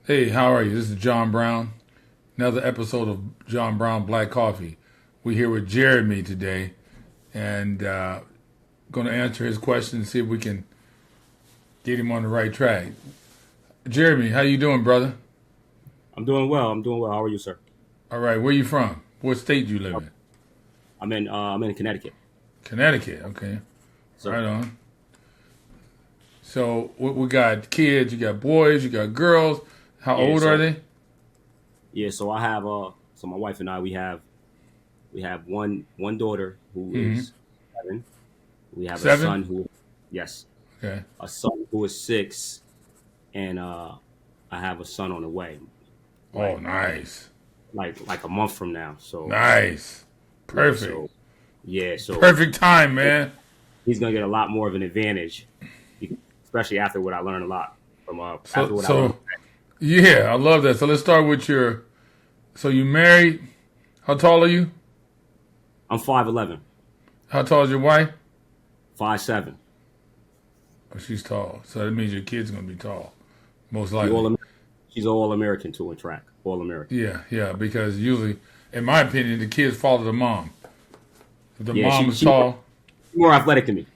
Hey, how are you? This is John Brown. Another episode of John Brown Black Coffee. We're here with Jeremy today, and going to answer his question and see if we can get him on the right track. Jeremy, how you doing, brother? I'm doing well. I'm doing well. How are you, sir? All right, where you from? What state do you live in? I'm in Connecticut, Connecticut. Okay, sir. right on. So we got kids. You got boys. You got girls. How Yeah, old so are they? yeah, so I have so my wife and I we have one daughter who Mm-hmm. is 7. We have a Seven. son who yes, Okay. a son who is 6, and I have a son on the way, Oh, like nice, like a month from now. So nice, yeah, perfect, so perfect time, man. he's gonna get a lot more of an advantage, especially after what I learned a lot from after So, what I learned. so yeah, I love that. So let's start with your. So you married? How tall are you? I'm 5'11", How tall is your wife? 5'7". Oh, she's tall. So that means your kid's gonna be tall, most She likely. all she's all American too in track, all American. Yeah, yeah. Because usually, in my opinion, the kids follow the mom. If the Yeah, mom is she tall, more athletic than me.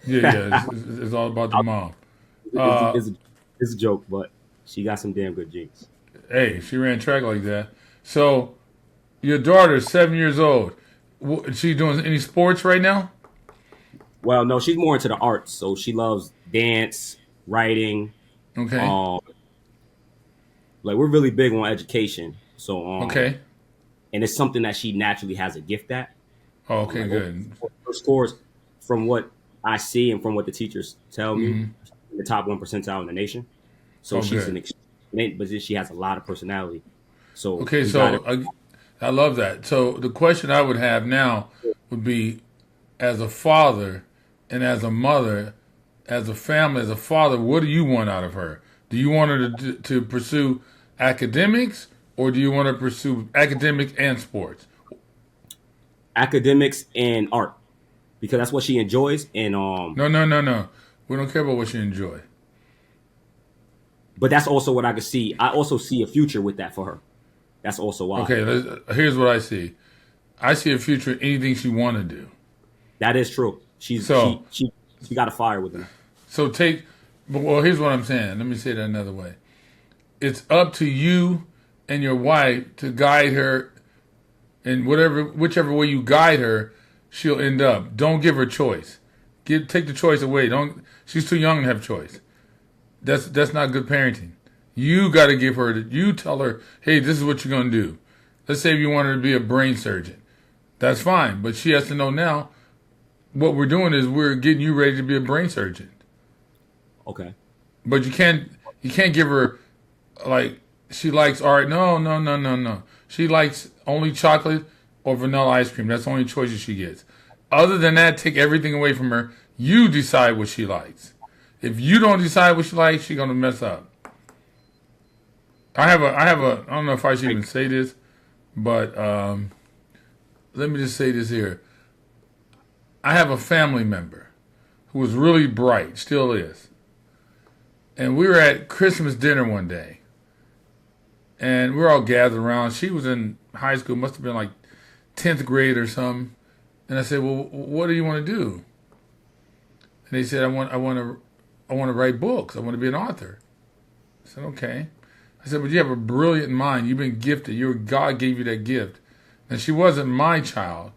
yeah, yeah. It's all about the mom. It's, Uh, it's, it's a joke, but she got some damn good genes. hey, she ran track like that. So your daughter's 7 years old. Is she doing any sports right now? Well, no, she's more into the arts, so she loves dance, writing. Okay. Um, like we're really big on education, so Okay. and it's something that she naturally has a gift at. Oh, okay, Like good. her scores, from what I see and from what the teachers tell me, Hmm. in the top 1% in the nation. So Oh, she's good. but she has a lot of personality. So Okay, we got her. so I love that. So the question I would have now would be, as a father and as a mother, as a family, as a father, what do you want out of her? Do you want her to pursue academics, or do you want her to pursue academics and sports? Academics and art because that's what she enjoys and No, no, no, no. We don't care about what you enjoy. but that's also what I could see. I also see a future with that for her. That's also why. Okay, here's what I see. I see a future in anything she want to do. That is true. She's So, she got a fire with them. so take. Well, here's what I'm saying. Let me say that another way. It's up to you and your wife to guide her in whichever way you guide her, she'll end up. Don't give her choice. Take the choice away. Don't. She's too young to have choice. That's not good parenting. You got to give her. You tell her, hey, this is what you're gonna do. Let's say if you want her to be a brain surgeon, that's fine. But she has to know now. What we're doing is we're getting you ready to be a brain surgeon. Okay. But you can't give her, like, she likes art. No, no, no, no, no. She likes only chocolate or vanilla ice cream. That's the only choices she gets. Other than that, take everything away from her. You decide what she likes. If you don't decide what she likes, she's gonna mess up. I don't know if I should even say this, but let me just say this here. I have a family member who was really bright, still is. And we were at Christmas dinner one day. And we were all gathered around. She was in high school, must have been like 10th grade or something. And I said, well, what do you want to do? And they said, I want to write books. I want to be an author. I said, okay. I said, but you have a brilliant mind. You've been gifted. God gave you that gift. And she wasn't my child,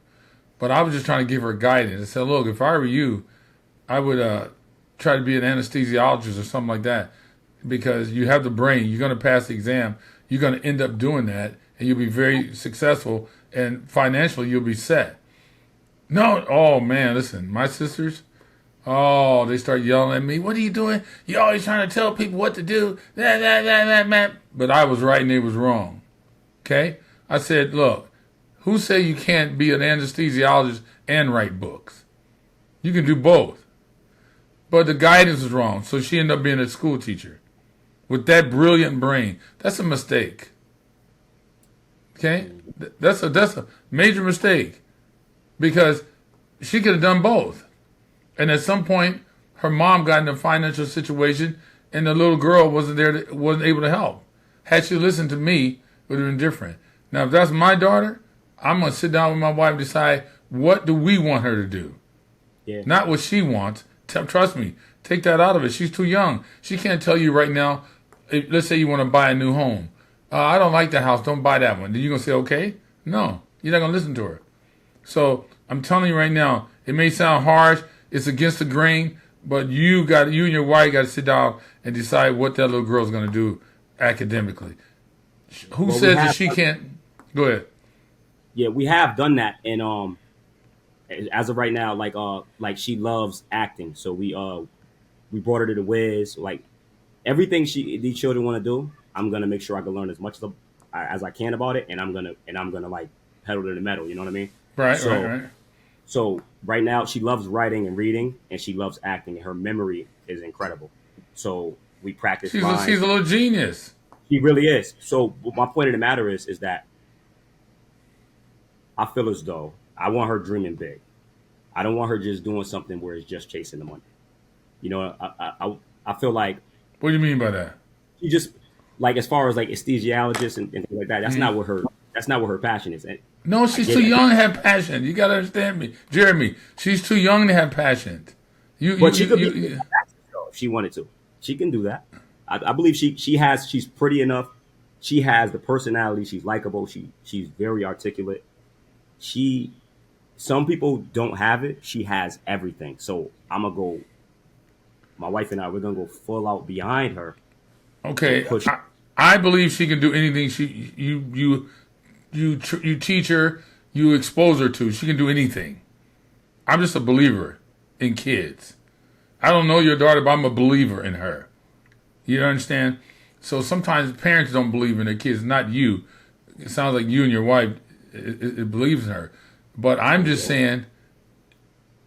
but I was just trying to give her guidance. I said, look, if I were you, I would try to be an anesthesiologist or something like that, because you have the brain. You're going to pass the exam. You're going to end up doing that, and you'll be very successful, and financially you'll be set. No, oh man, listen, my sisters, oh, they start yelling at me. What are you doing? You're always trying to tell people what to do. But I was right and they was wrong. Okay? I said, look, who say you can't be an anesthesiologist and write books? You can do both. But the guidance was wrong, so she ended up being a school teacher with that brilliant brain. That's a mistake. Okay? That's a major mistake, because she could have done both. And at some point, her mom got in a financial situation, and the little girl wasn't able to help. Had she listened to me, it would have been different. Now, if that's my daughter, I'm going to sit down with my wife and decide what do we want her to do. Yeah. Not what she wants. Trust me, take that out of it. She's too young. She can't tell you right now, let's say you want to buy a new home. I don't like that house. Don't buy that one. Then you're going to say, okay? No, you're not going to listen to her. So I'm telling you right now, it may sound harsh. It's against the grain, but you and your wife got to sit down and decide what that little girl's going to do academically. Who says that she can't? Go ahead. Yeah, we have done that, and as of right now, like she loves acting, so we brought her to the Wiz. Like everything these children want to do, I'm gonna make sure I can learn as much as I can about it, and I'm gonna like pedal to the metal. You know what I mean? Right, right. So right now, she loves writing and reading, and she loves acting, and her memory is incredible. So we practice. She's a little genius. She really is. So my point of the matter is that I feel as though I want her dreaming big. I don't want her just doing something where it's just chasing the money. You know, I feel like. What do you mean by that? She just like as far as like anesthesiologist and things like that. That's not what her passion is. And no, she's too young to have passion. You got to understand me, Jeremy. She's too young to have passion. But she could be if she wanted to. She can do that. I believe she's pretty enough. She has the personality. She's likable. She's very articulate. Some people don't have it. She has everything. So my wife and we're gonna go full out behind her. Okay, I believe she can do anything. You teach her, you expose her to. She can do anything. I'm just a believer in kids. I don't know your daughter, but I'm a believer in her. You understand? So sometimes parents don't believe in their kids, not you. It sounds like you and your wife it believes in her. But I'm just saying,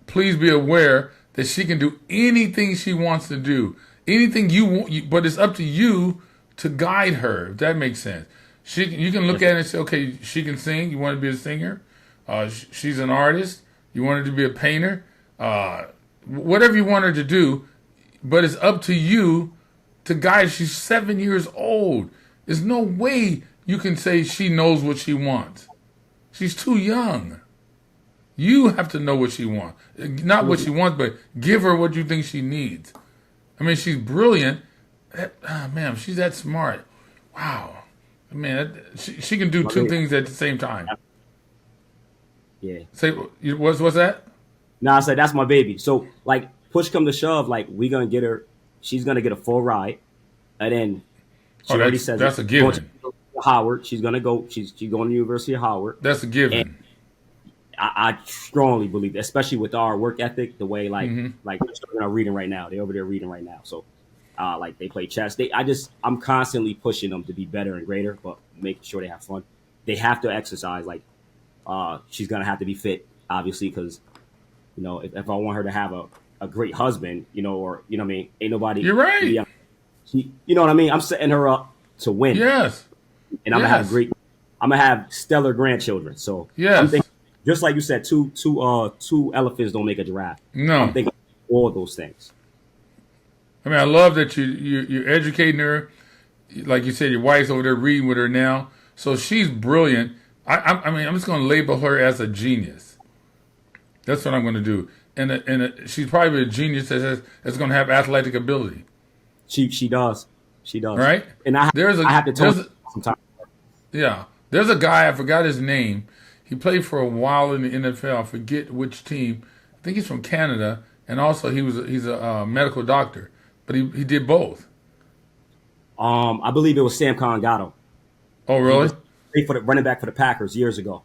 please be aware that she can do anything she wants to do. Anything you want, but it's up to you to guide her, if that makes sense. You can look at it and say, okay, she can sing. You want to be a singer? She's an artist. You want her to be a painter? Whatever you want her to do, but it's up to you to guide. She's 7 years old. There's no way you can say she knows what she wants. She's too young. You have to know what she wants. Not what she wants, but give her what you think she needs. I mean, she's brilliant. Man, she's that smart. Wow. Man, she can do two things at the same time. Yeah. Say, what's that? No, I said that's my baby. So, like, push come to shove, like, we gonna get her. She's gonna get a full ride, and then she already says that's a given. Howard. She's gonna go. She's going to the University of Howard. That's a given. And I strongly believe that, especially with our work ethic, the way like they're reading right now. They're over there reading right now. So, like they play chess. I'm constantly pushing them to be better and greater, but making sure they have fun. They have to exercise. Like, she's gonna have to be fit, obviously, because you know if I want her to have a great husband, you know, or you know what I mean, ain't nobody. You're right. You know what I mean. I'm setting her up to win. Yes. And I'm gonna have stellar grandchildren. So yes. I'm thinking, just like you said, two elephants don't make a giraffe. No. I'm thinking all those things. I mean, I love that you're educating her. Like you said, your wife's over there reading with her now. So she's brilliant. I mean, I'm just going to label her as a genius. That's what I'm going to do. And she's probably a genius that's going to have athletic ability. She does. She does. Right? And I have to tell her sometimes. Yeah. There's a guy, I forgot his name. He played for a while in the NFL. I forget which team. I think he's from Canada. And also he's a medical doctor. But he did both. I believe it was Sam Congato. Oh, really? He played for the running back for the Packers years ago.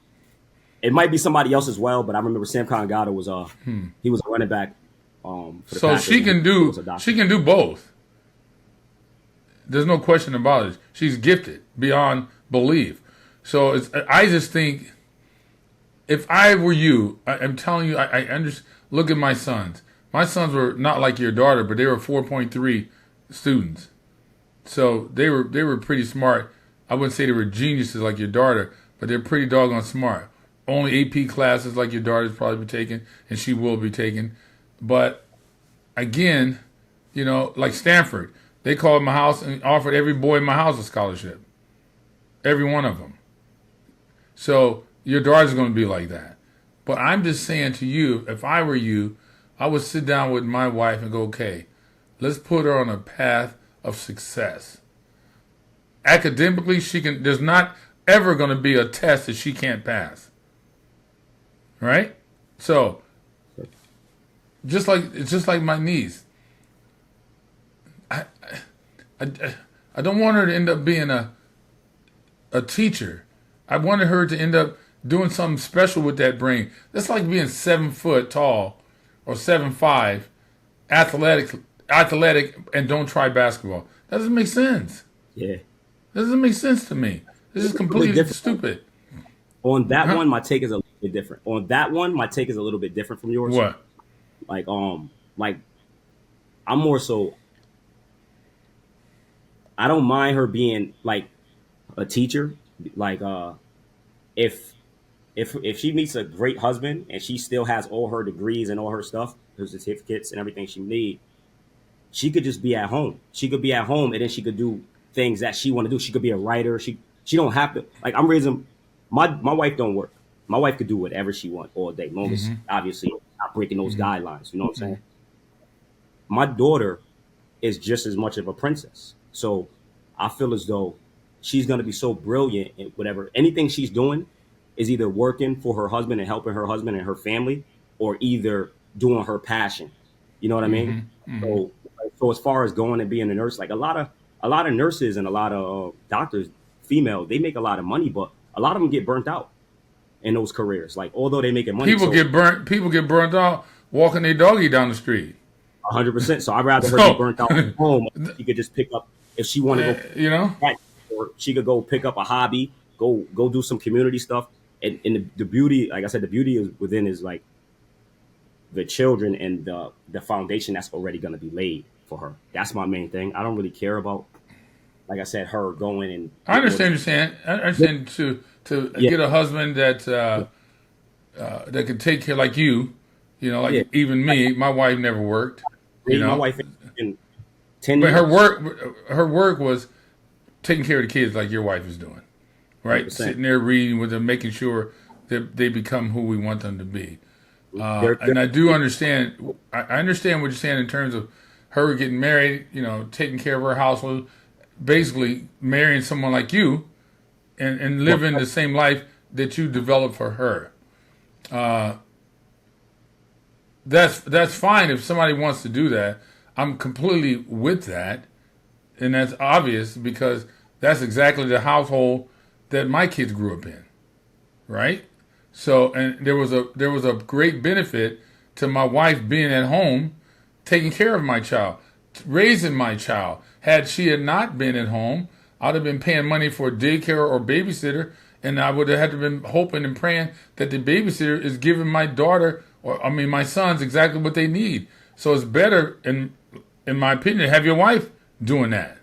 It might be somebody else as well, but I remember Sam Congato was he was a running back for the Packers. So she can do both. There's no question about it. She's gifted beyond belief. So I just think, if I were you, I'm telling you, I understand. Look at my sons. My sons were not like your daughter, but they were 4.3 students. So they were pretty smart. I wouldn't say they were geniuses like your daughter, but they're pretty doggone smart. Only AP classes like your daughter's probably taking, and she will be taking. But again, you know, like Stanford. They called my house and offered every boy in my house a scholarship. Every one of them. So your daughter's going to be like that. But I'm just saying to you, if I were you, I would sit down with my wife and go, okay, let's put her on a path of success. Academically, there's not ever going to be a test that she can't pass. Right? So, just like my niece, I don't want her to end up being a teacher. I wanted her to end up doing something special with that brain. That's like being 7 foot tall or 7'5", athletic, and don't try basketball. That doesn't make sense. Yeah. That doesn't make sense to me. This is completely stupid. On that one, my take is a little bit different. On that one, my take is a little bit different from yours. What? Like I'm more so. I don't mind her being like a teacher. Like if she meets a great husband and she still has all her degrees and all her stuff, her certificates and everything she needs, she could just be at home. She could be at home and then she could do things that she want to do. She could be a writer. She don't have to. Like I'm raising my wife don't work. My wife could do whatever she wants all day, long as obviously not breaking those guidelines. You know what I'm saying? My daughter is just as much of a princess. So I feel as though she's going to be so brilliant in whatever. Anything she's doing is either working for her husband and helping her husband and her family, or either doing her passion. You know what I mean? So as far as going and being a nurse, like a lot of nurses and a lot of doctors, female, they make a lot of money, but a lot of them get burnt out in those careers. Like although they making money, people get burnt out walking their doggy down the street. 100%. So I'd rather her get burnt out at home. She could just pick up if she want to go, you know, or she could go pick up a hobby, go do some community stuff. And the beauty, like I said, the beauty is within is like the children and the foundation that's already going to be laid for her. That's my main thing. I don't really care about, like I said, her going and. I understand you're saying. I understand to get a husband that that can take care like you. You know, like even me, my wife never worked. You know, my wife in 10 but years. her work was taking care of the kids like your wife is doing, right? 100%. Sitting there reading with them, making sure that they become who we want them to be. And I do understand. I understand what you're saying in terms of her getting married. You know, taking care of her household, basically marrying someone like you, and living the same life that you developed for her. That's fine if somebody wants to do that. I'm completely with that, and that's obvious because that's exactly the household that my kids grew up in, right? So, and there was a great benefit to my wife being at home, taking care of my child, raising my child. Had she not been at home, I'd have been paying money for a daycare or babysitter, and I would have had to been hoping and praying that the babysitter is giving my daughter, my sons, exactly what they need. So it's better, in my opinion, to have your wife doing that,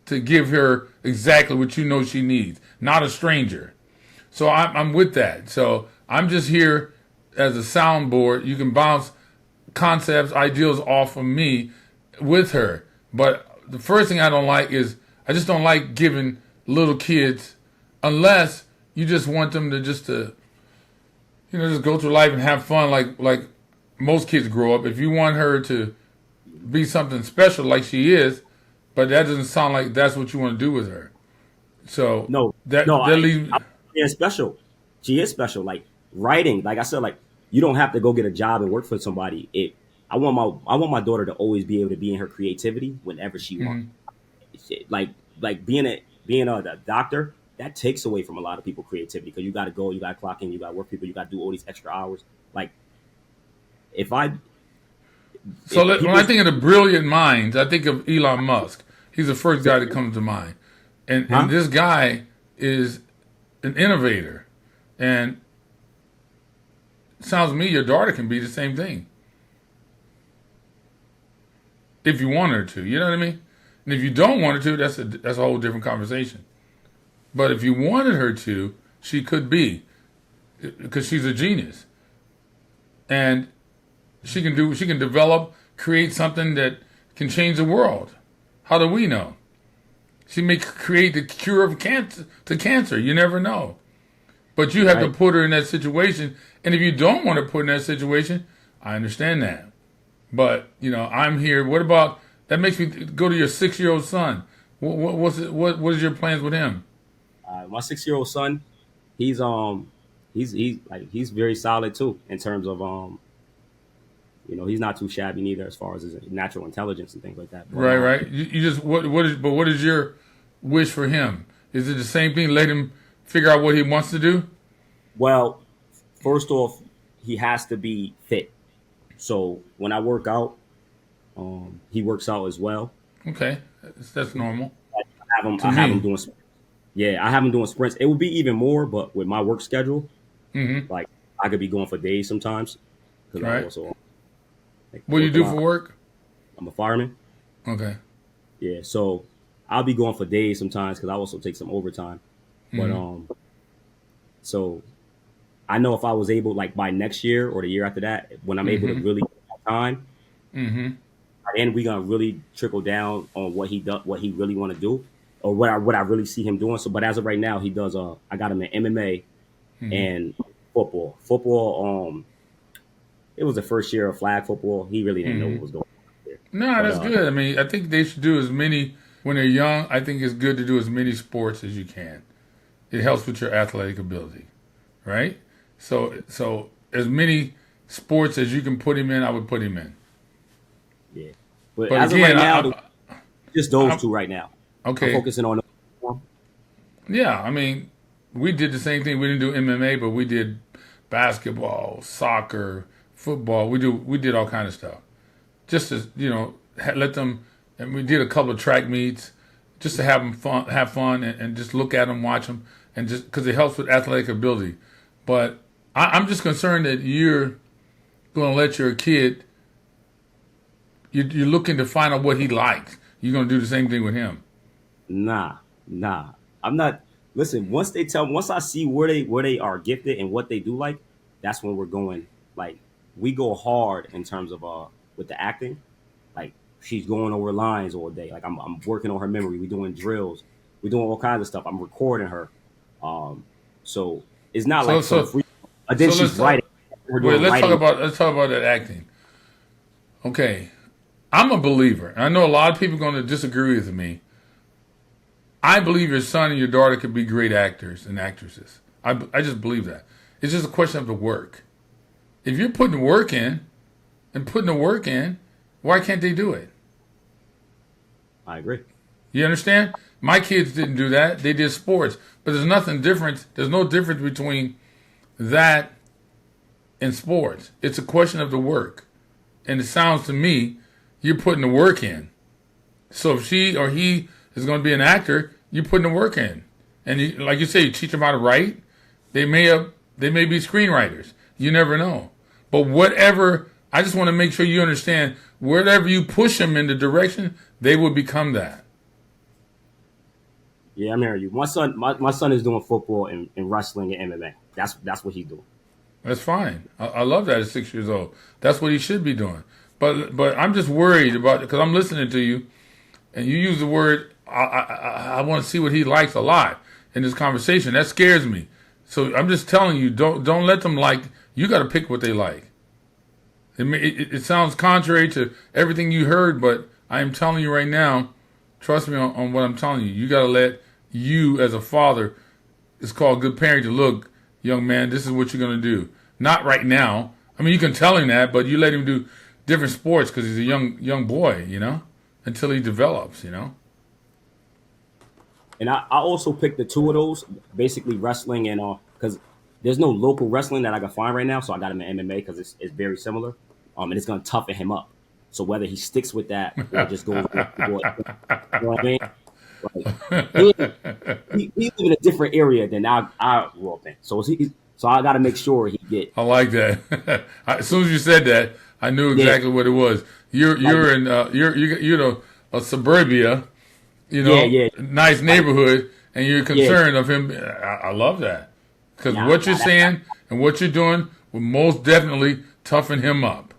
to give her exactly what you know she needs, not a stranger. So I'm with that. So I'm just here as a soundboard. You can bounce concepts, ideals off of me with her. But the first thing I don't like is I just don't like giving little kids, unless you just want them to just go through life and have fun like most kids grow up. If you want her to be something special like she is, but that doesn't sound like that's what you want to do with her. So she is special. She is special. Like writing, like I said, like you don't have to go get a job and work for somebody. I want my daughter to always be able to be in her creativity whenever she wants. Like being a doctor, that takes away from a lot of people creativity because you got to go, you got to clock in, you got to work people, you got to do all these extra hours. Like when I think of the brilliant minds, I think of Elon Musk. He's the first guy that comes to mind, and this guy is an innovator, and it sounds to me your daughter can be the same thing if you want her to. You know what I mean? And if you don't want her to, that's a whole different conversation. But if you wanted her to, she could be, because she's a genius, and she can develop, create something that can change the world. How do we know? She may create the cure of cancer. You never know. But you have to put her in that situation. And if you don't want to put her in that situation, I understand that. But, I'm here. What about, that makes me go to your 6-year-old son. What is your plans with him? My 6-year-old son, he's very solid too in terms of he's not too shabby neither as far as his natural intelligence and things like that. But, right. You just what is your wish for him? Is it the same thing? Let him figure out what he wants to do? Well, first off, he has to be fit. So when I work out, he works out as well. Okay, that's normal. I have him doing. Yeah, I have him doing sprints. It would be even more, but with my work schedule, like I could be going for days sometimes. Right. I also, what do you do for work? I'm a fireman. Okay. Yeah, so I'll be going for days sometimes because I also take some overtime. But so I know if I was able, like by next year or the year after that, when I'm able to really have time, then we're gonna really trickle down on what he does, what he really want to do, or what I really see him doing. So, but as of right now, he does. I got him in MMA and football. Football. It was the first year of flag football. He really didn't know what was going on there. No, that's good. I mean, I think they should do as many when they're young. I think it's good to do as many sports as you can. It helps with your athletic ability, right? So as many sports as you can put him in, I would put him in. Yeah, but as again, of right now, just those two right now. Okay, I'm focusing on them. Yeah, I mean, we did the same thing. We didn't do MMA, but we did basketball, soccer, football. We did all kind of stuff. Just to let them, and we did a couple of track meets, just to have fun, and just look at them, watch them, and just because it helps with athletic ability. But I'm just concerned that you're going to let your kid. You're looking to find out what he likes. You're going to do the same thing with him. Nah. I'm not. Listen, once I see where they are gifted and what they do like, that's when we're going. Like we go hard in terms of with the acting. Like she's going over lines all day. Like I'm working on her memory. We're doing drills. We're doing all kinds of stuff. I'm recording her. So it's not like free. Then she's writing. Let's talk about that acting. Okay. I'm a believer. I know a lot of people are going to disagree with me. I believe your son and your daughter could be great actors and actresses. I just believe that. It's just a question of the work. If you're putting the work in, why can't they do it? I agree. You understand? My kids didn't do that. They did sports. But there's nothing different. There's no difference between that and sports. It's a question of the work. And it sounds to me you're putting the work in. So if she or he is going to be an actor, you're putting the work in. And like you say, you teach them how to write. They may be screenwriters. You never know. But whatever, I just want to make sure you understand, whatever you push them in the direction, they will become that. Yeah, I'm hearing you. My son is doing football and wrestling and MMA. That's what he's doing. That's fine. I love that at 6 years old. That's what he should be doing. But I'm just worried about, because I'm listening to you, and you use the word, I want to see what he likes a lot in this conversation. That scares me. So I'm just telling you, don't let them like, you got to pick what they like. It sounds contrary to everything you heard, but I am telling you right now, trust me on what I'm telling you. You got to let you as a father, it's called good parenting. Look, young man, this is what you're going to do. Not right now. I mean, you can tell him that, but you let him do different sports because he's a young boy, until he develops, And I also picked the two of those, basically wrestling and because there's no local wrestling that I can find right now, so I got him in MMA because it's very similar, and it's going to toughen him up. So whether he sticks with that or just goes, you know what I mean? Like, he lives in a different area than I grew up in. So I got to make sure he get. I like that. As soon as you said that, I knew exactly what it was. You're in a suburbia, nice neighborhood, and you're concerned of him. I love that because what you're saying and what you're doing will most definitely toughen him up.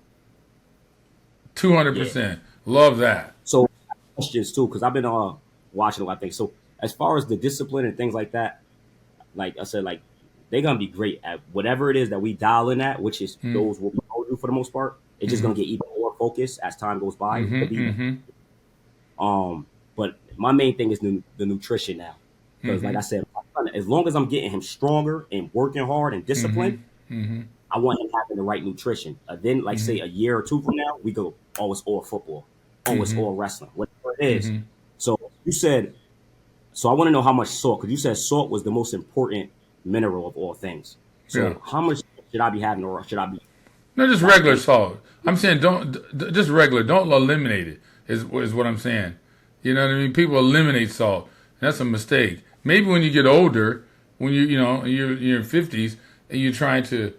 200%. Love that. So questions too, because I've been watching a lot of things. So as far as the discipline and things like that, like I said, like they're gonna be great at whatever it is that we dial in at, which is Mm, those what we all do for the most part. It's just mm-hmm, gonna get even more focused as time goes by. mm-hmm, To be mm-hmm, but my main thing is the nutrition now, because like mm-hmm, I said, as long as I'm getting him stronger and working hard and mm-hmm, disciplined, mm-hmm, I want him having the right nutrition. Then, like mm-hmm, say a year or two from now, we go, oh, it's all football, oh, it's mm-hmm, all wrestling, whatever it is. mm-hmm. So you said, so I want to know how much salt, because you said salt was the most important mineral of all things. Yeah. So how much should I be having, or should I be No, just like? regular salt. I'm saying just regular. Don't eliminate it. Is what I'm saying. You know what I mean? People eliminate salt. That's a mistake. Maybe when you get older, when you're in your 50s and you're trying to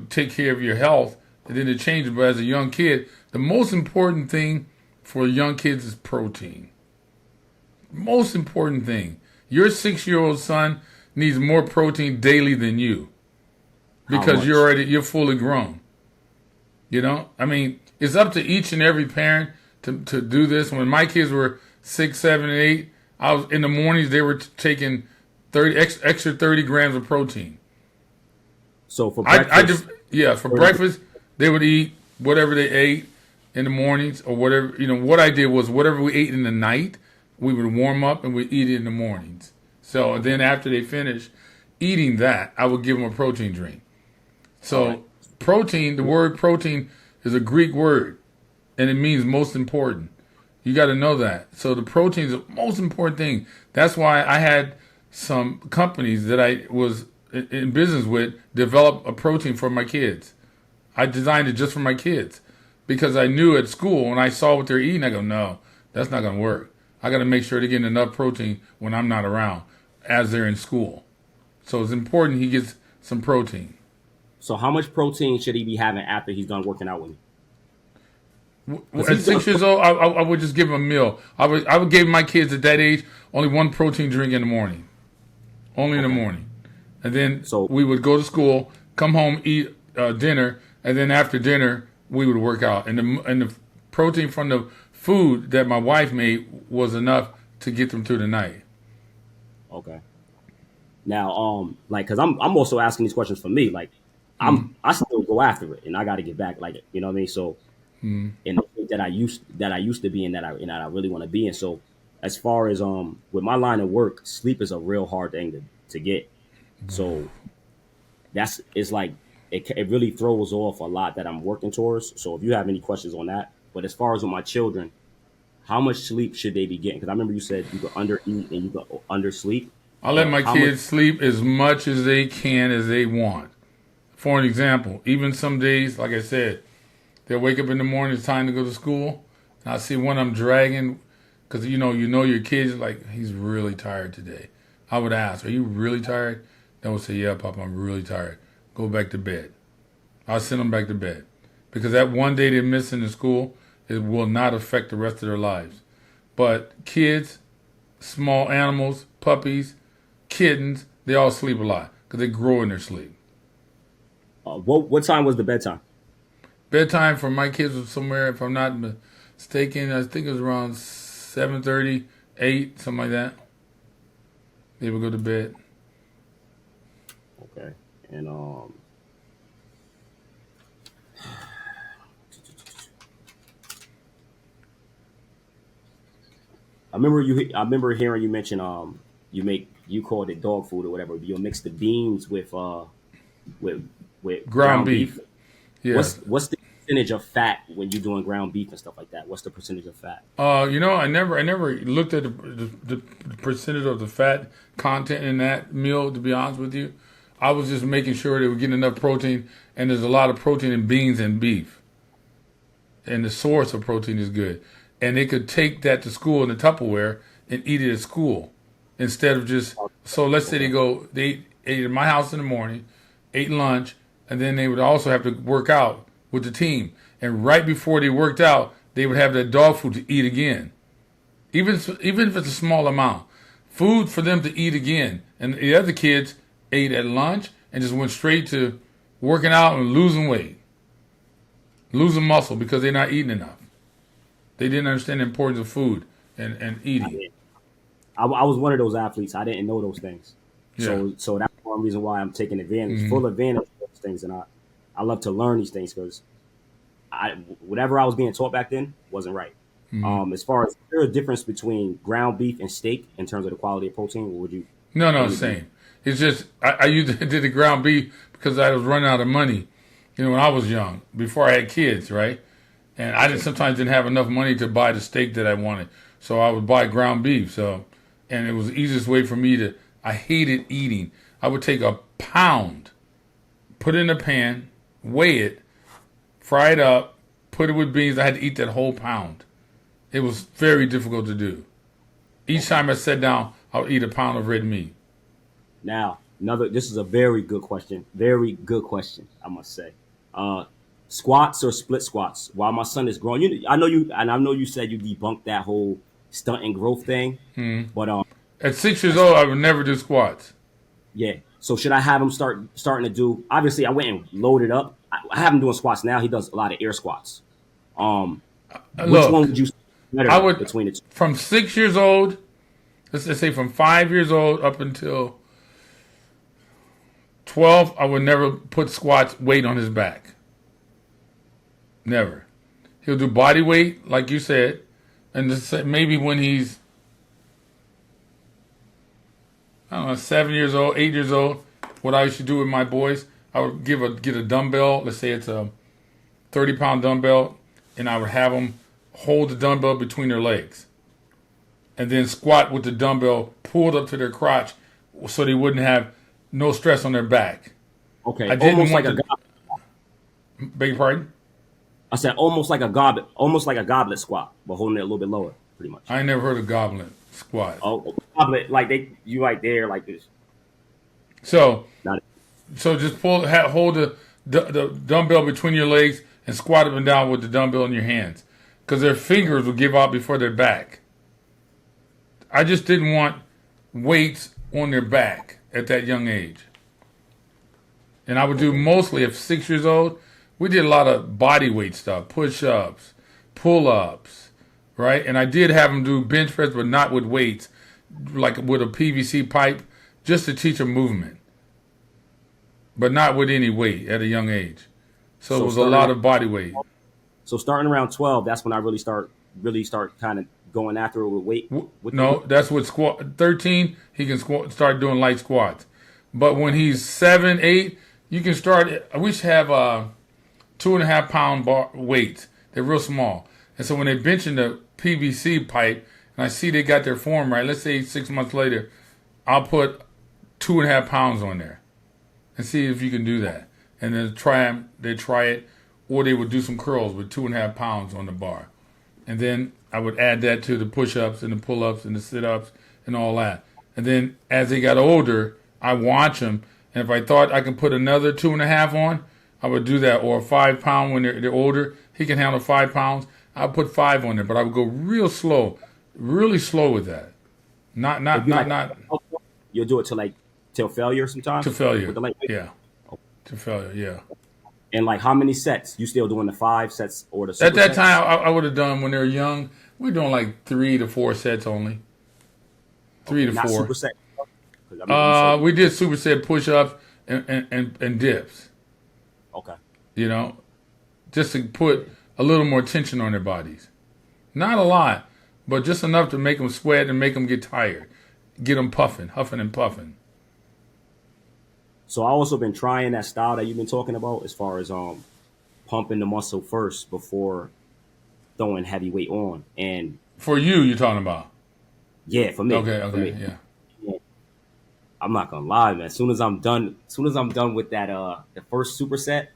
take care of your health, and then it changes. But as a young kid, the most important thing for young kids is protein. Most important thing. Your 6-year-old son needs more protein daily than you How because much? you're fully grown. I mean, it's up to each and every parent to do this. When my kids were 6, 7, and 8, I was in the mornings. They were taking 30 grams of protein. So for I breakfast, for breakfast they would eat whatever they ate in the mornings or whatever. What I did was whatever we ate in the night, we would warm up and we'd eat it in the mornings. So then after they finished eating that, I would give them a protein drink. So all right. protein, the word protein is a Greek word, and it means most important. You got to know that. So the protein is the most important thing. That's why I had some companies that I was in business with develop a protein for my kids. I designed it just for my kids because I knew at school when I saw what they're eating, I go, no, that's not going to work. I got to make sure they're getting enough protein when I'm not around as they're in school. So it's important he gets some protein. So how much protein should he be having after he's done working out with me? 'Cause At he's done. 6 years old, I would just give him a meal. I would give my kids at that age only one protein drink in the morning, only in the Okay. morning, and then So we would go to school, come home, eat dinner, and then after dinner we would work out. And the protein from the food that my wife made was enough to get them through the night. okay. Now, like, cause I'm also asking these questions for me. Like, I still go after it, and I got to get back. Like, you know what I mean? So, in the state that I used to be in, that I really want to be in. So, as far as with my line of work, sleep is a real hard thing to get. So it's like it really throws off a lot that I'm working towards. So if you have any questions on that, but as far as with my children, how much sleep should they be getting? Because I remember you said you could under eat and you could under sleep. I let my How much? kids sleep as much as they can as they want. For an example, even some days, like I said, they'll wake up in the morning, it's time to go to school. And I see one of them dragging, because you know your kids, like, he's really tired today. I would ask, are you really tired? They would say, yeah, Papa, I'm really tired. Go back to bed. I'll send them back to bed. Because that one day they're missing in school, it will not affect the rest of their lives. But kids, small animals, puppies, kittens, they all sleep a lot because they grow in their sleep. What time was the bedtime? Bedtime for my kids was somewhere, if I'm not mistaken, I think it was around 7:30, 8, something like that. They would go to bed. Okay, and I remember hearing you mention you called it dog food or whatever. You'll mix the beans with with Ground ground beef. beef. Yeah. What's the percentage of fat when you're doing ground beef and stuff like that? What's the percentage of fat? I never looked at the percentage of the fat content in that meal, to be honest with you. I was just making sure they were getting enough protein, and there's a lot of protein in beans and beef. And the source of protein is good. And they could take that to school in the Tupperware and eat it at school instead of just. So let's say they ate at my house in the morning, ate lunch, and then they would also have to work out with the team. And right before they worked out, they would have that dog food to eat again, even if it's a small amount, food for them to eat again. And the other kids ate at lunch and just went straight to working out and losing weight, losing muscle because they're not eating enough. They didn't understand the importance of food and I eating. did. I was one of those athletes. I didn't know those things. Yeah. So that's one reason why I'm taking advantage, full advantage of those things, and I love to learn these things because whatever I was being taught back then wasn't right. As far as, is there a difference between ground beef and steak in terms of the quality of protein? Or would you? No, no, What would you? same. It's just I used did the ground beef because I was running out of money, when I was young, before I had kids, right? And I didn't, sometimes didn't have enough money to buy the steak that I wanted, so I would buy ground beef. So, and it was the easiest way for me to. I hated eating. I would take a pound, put it in a pan, weigh it, fry it up, put it with beans. I had to eat that whole pound. It was very difficult to do. Each time I sat down, I would eat a pound of red meat. Now, another. This is a very good question. Very good question, I must say. Uh, Squats or split squats? While my son is growing, I know you said you debunked that whole stunt and growth thing, but At 6 years old, I would never do squats. yeah. So should I have him starting to do? Obviously, I went and loaded up. I have him doing squats now. He does a lot of air squats. Which one Look, would you say better I would between the two? from 6 years old. Let's just say from 5 years old up until 12. I would never put squats weight on his back. Never. He'll do body weight, like you said, and maybe when he's, I don't know, 7 years old, 8 years old. What I used to do with my boys, I would get a dumbbell. Let's say it's a 30-pound dumbbell, and I would have them hold the dumbbell between their legs, and then squat with the dumbbell pulled up to their crotch, so they wouldn't have no stress on their back. Okay, I didn't almost like want a. Beg your pardon? I said almost like a goblet squat, but holding it a little bit lower, pretty much. I ain't never heard of goblet squat. Oh, goblet, like you right there, like this. So Not just hold the dumbbell between your legs and squat up and down with the dumbbell in your hands, because their fingers will give out before their back. I just didn't want weights on their back at that young age. And I would do mostly at 6 years old. We did a lot of body weight stuff, push-ups, pull-ups, right? And I did have them do bench press, but not with weights, like with a PVC pipe, just to teach them movement, but not with any weight at a young age. So it was a lot of body weight. So starting around 12, that's when I really start kind of going after it with weight. No, that's what squat. 13, he can start doing light squats. But when he's 7, 8, you can start. We should have 2.5 pound weights. They're real small. And so when they benching the PVC pipe, and I see they got their form right, let's say 6 months later, I'll put 2.5 pounds on there and see if you can do that. And then they try it, or they would do some curls with 2.5 pounds on the bar. And then I would add that to the push-ups and the pull-ups and the sit-ups and all that. And then as they got older, I watch them. And if I thought I could put another 2.5 on, I would do that. Or a 5 pound when they're older. He can handle 5 pounds. I'll put 5 on there. But I would go real slow, really slow with that. Not You'll do it till failure sometimes? to failure. With the lightweight? Yeah. To failure, yeah. And like how many sets? You still doing the 5 sets or the super At that sets? time, I would have done, when they were young, we were doing like 3 to 4 sets only. 3 to Not 4. super set. 'Cause I mean, We did superset push-ups and dips, okay. just to put a little more tension on their bodies. Not a lot, but just enough to make them sweat and make them get tired. Get them huffing and puffing. So I also been trying that style that you've been talking about as far as pumping the muscle first before throwing heavy weight on. And For you, you're talking about. yeah, for me. Okay, for me. yeah. I'm not gonna lie, man. As soon as I'm done with that the first superset,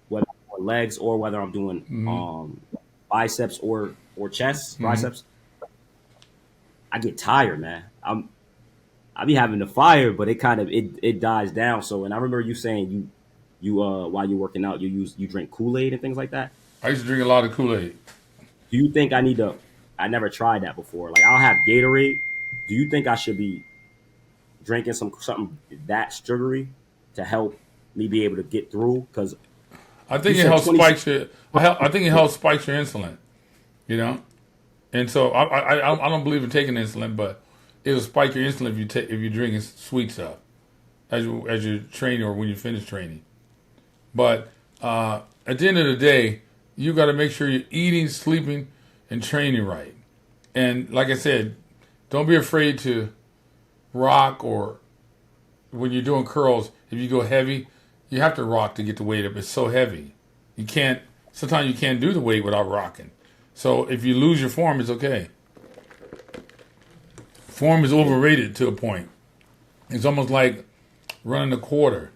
whether I'm doing legs or whether I'm doing biceps or chest, triceps, I get tired, man. I be having the fire, but it dies down. So, and I remember you saying you while you're working out, you drink Kool-Aid and things like that. I used to drink a lot of Kool-Aid. Do you think I need to? I never tried that before. Like I'll have Gatorade. Do you think I should be drinking something that sugary to help me be able to get through? Because I think it helps spikes your. I think it helps spikes your insulin. You know, and so I don't believe in taking insulin, but it'll spike your insulin if you're drinking sweet stuff as you're training or when you finish training. But at the end of the day, you got to make sure you're eating, sleeping, and training right. And like I said, don't be afraid to rock, or when you're doing curls, if you go heavy, you have to rock to get the weight up. It's so heavy. Sometimes you can't do the weight without rocking. So if you lose your form, it's okay. Form is overrated to a point. It's almost like running a quarter.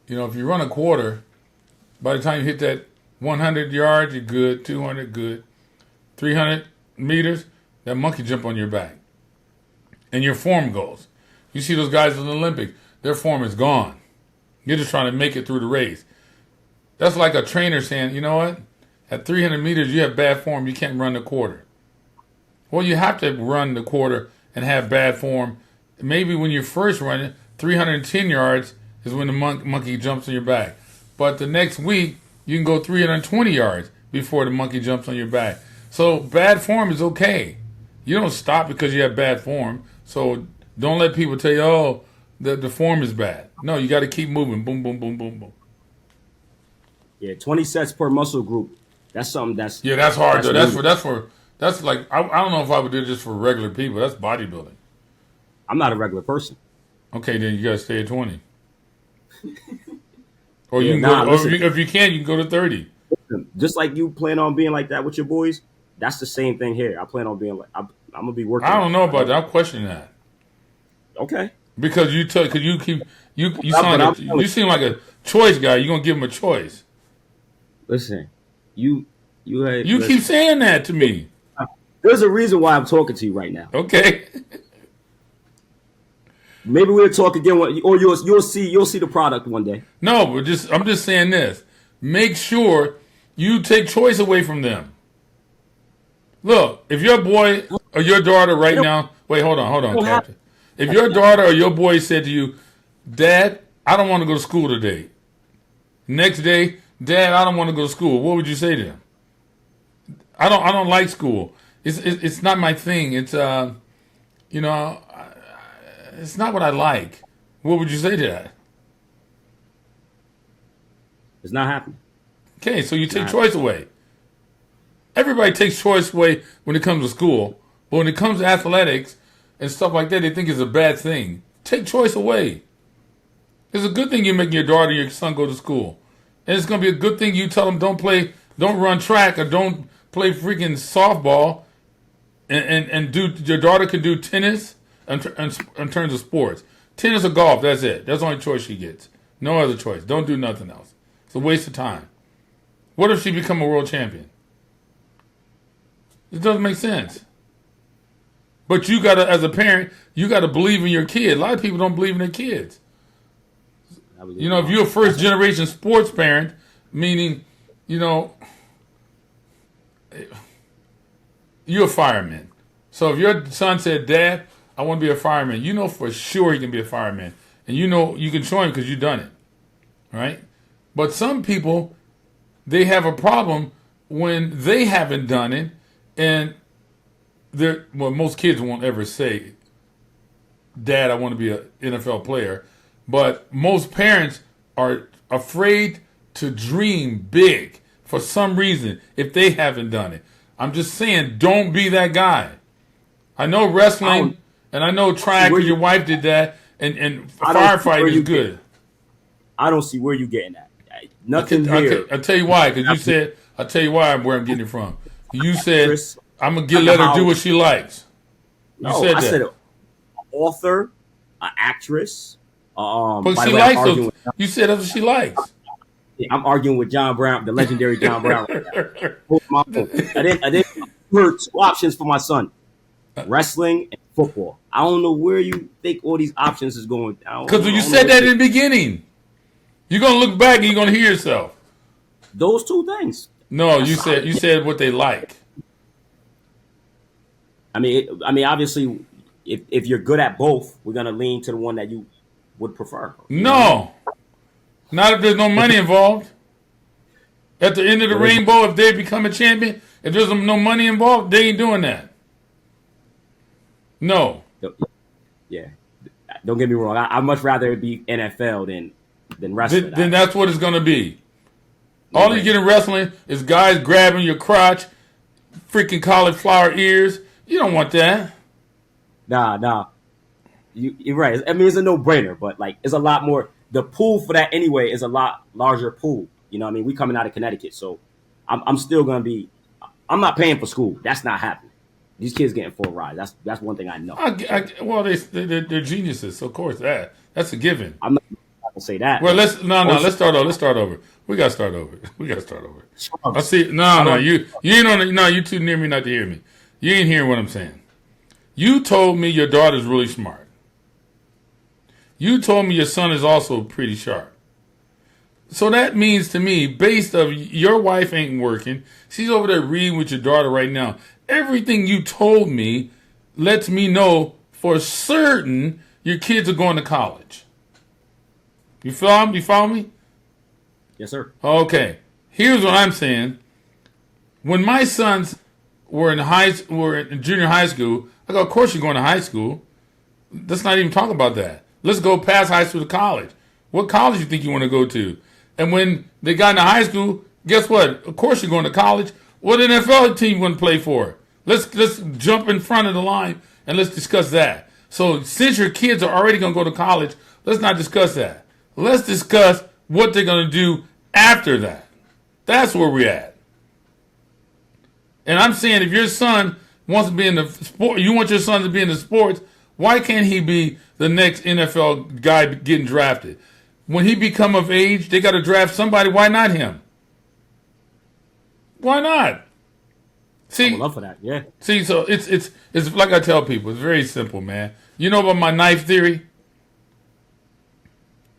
You know, if you run a quarter, by the time you hit that 100 yards, you're good, 200, good. 300 meters, that monkey jump on your back. And your form goes. You see those guys in the Olympics, their form is gone. You're just trying to make it through the race. That's like a trainer saying, you know what? At 300 meters, you have bad form, you can't run the quarter. Well, you have to run the quarter and have bad form. Maybe when you're first running, 310 yards is when the monkey jumps on your back. But the next week, you can go 320 yards before the monkey jumps on your back. So bad form is okay. You don't stop because you have bad form. So don't let people tell you, oh, the form is bad. No, you got to keep moving. Boom, boom, boom, boom, boom. Yeah, 20 sets per muscle group. That's something that's... Yeah, that's hard, though. That's like, I don't know if I would do this for regular people. That's bodybuilding. I'm not a regular person. Okay, then you got to stay at 20. Or you can if you can, you can go to 30. Just like you plan on being like that with your boys, that's the same thing here. I plan on being like, I'm going to be working. I don't know about that. I'm questioning that. Okay. Because you seem like a choice guy. You're going to give him a choice. Listen, you keep saying that to me. There's a reason why I'm talking to you right now. Okay. Maybe we'll talk again, or you'll see the product one day. No, but I'm just saying this. Make sure you take choice away from them. Look, if your boy or your daughter right now, wait, hold on, Captain. If your daughter or your boy said to you, Dad, I don't want to go to school today. Next day, Dad, I don't want to go to school. What would you say to him? I don't like school. It's not my thing. It's it's not what I like. What would you say to that? It's not happening. Okay, so you take choice away. Everybody takes choice away when it comes to school. But when it comes to athletics and stuff like that, they think it's a bad thing. Take choice away. It's a good thing you make your daughter or your son go to school. And it's going to be a good thing you tell them don't run track or don't play freaking softball and your daughter can do tennis in terms of sports. Tennis or golf, that's it. That's the only choice she gets. No other choice. Don't do nothing else. It's a waste of time. What if she become a world champion? It doesn't make sense. But you gotta, as a parent, you gotta believe in your kid. A lot of people don't believe in their kids. You know, if you're a first generation sports parent, meaning, you're a fireman. So if your son said, Dad, I want to be a fireman, you know for sure he can be a fireman. And you know you can show him because you've done it. Right? But some people, they have a problem when they haven't done it, and most kids won't ever say, Dad, I want to be an NFL player. But most parents are afraid to dream big for some reason if they haven't done it. I'm just saying, don't be that guy. I know wrestling and I know track because your wife did that, and firefighting is good. I don't see where you're getting at. Nothing here. I'll tell you why, because I'll tell you why where I'm getting it from. You said, I'm going to let her do what she likes. I said an author, an actress. But she likes those. You said that's what she likes. I'm arguing with John Brown, the legendary John Brown. I didn't heard two options for my son: wrestling and football. I don't know where you think all these options is going. Because you said that in the beginning. You're gonna look back and you're gonna hear yourself. Those two things. No, you said what they like. I mean, obviously, if you're good at both, we're gonna lean to the one that you would prefer. No, not if there's no money involved. At the end of the rainbow, if they become a champion, If there's no money involved, they ain't doing that. No. Yeah. Don't get me wrong. I'd much rather it be NFL than wrestling. Then that's what it's going to be. All you get in wrestling is guys grabbing your crotch, freaking cauliflower ears. You don't want that. Nah. You're right. I mean, it's a no-brainer, but like, it's a lot more. The pool for that anyway is a lot larger pool. You know what I mean? We coming out of Connecticut, so I'm still going to be. I'm not paying for school. That's not happening. These kids getting full rides. That's one thing I know. Well, they're geniuses. So of course that's a given. I'm not going to say that. Well, let's start over. Let's start over. We got to start over. I see. No, you ain't on. You too near me not to hear me. You ain't hearing what I'm saying. You told me your daughter's really smart. You told me your son is also pretty sharp. So that means to me, based of your wife ain't working, she's over there reading with your daughter right now. Everything you told me lets me know for certain your kids are going to college. You follow me? Yes, sir. Okay. Here's what I'm saying. When my sons were in junior high school, I go, of course you're going to high school. Let's not even talk about that. Let's go past high school to college. What college do you think you want to go to? And when they got into high school, guess what? Of course you're going to college. What NFL team you want to play for? Let's jump in front of the line and let's discuss that. So since your kids are already going to go to college, let's not discuss that. Let's discuss what they're going to do after that. That's where we're at. And I'm saying if your son wants to be in the sport, you want your son to be in the sports, why can't he be the next NFL guy getting drafted? When he become of age, they got to draft somebody. Why not him? Why not? See, I would love for that. Yeah. See, so it's like I tell people, it's very simple, man. You know about my knife theory?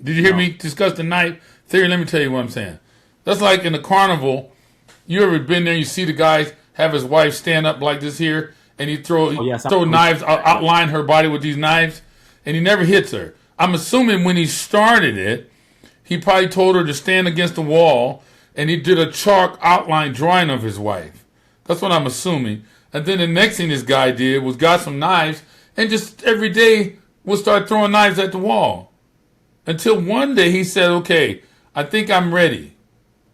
Did you hear me discuss the knife theory? Let me tell you what I'm saying. That's like in the carnival. You ever been there? You see the guy have his wife stand up like this here, and he throw knives, outline her body with these knives, and he never hits her. I'm assuming when he started it, he probably told her to stand against the wall, and he did a chalk outline drawing of his wife. That's what I'm assuming. And then the next thing this guy did was got some knives, and just every day would start throwing knives at the wall. Until one day he said, okay, I think I'm ready.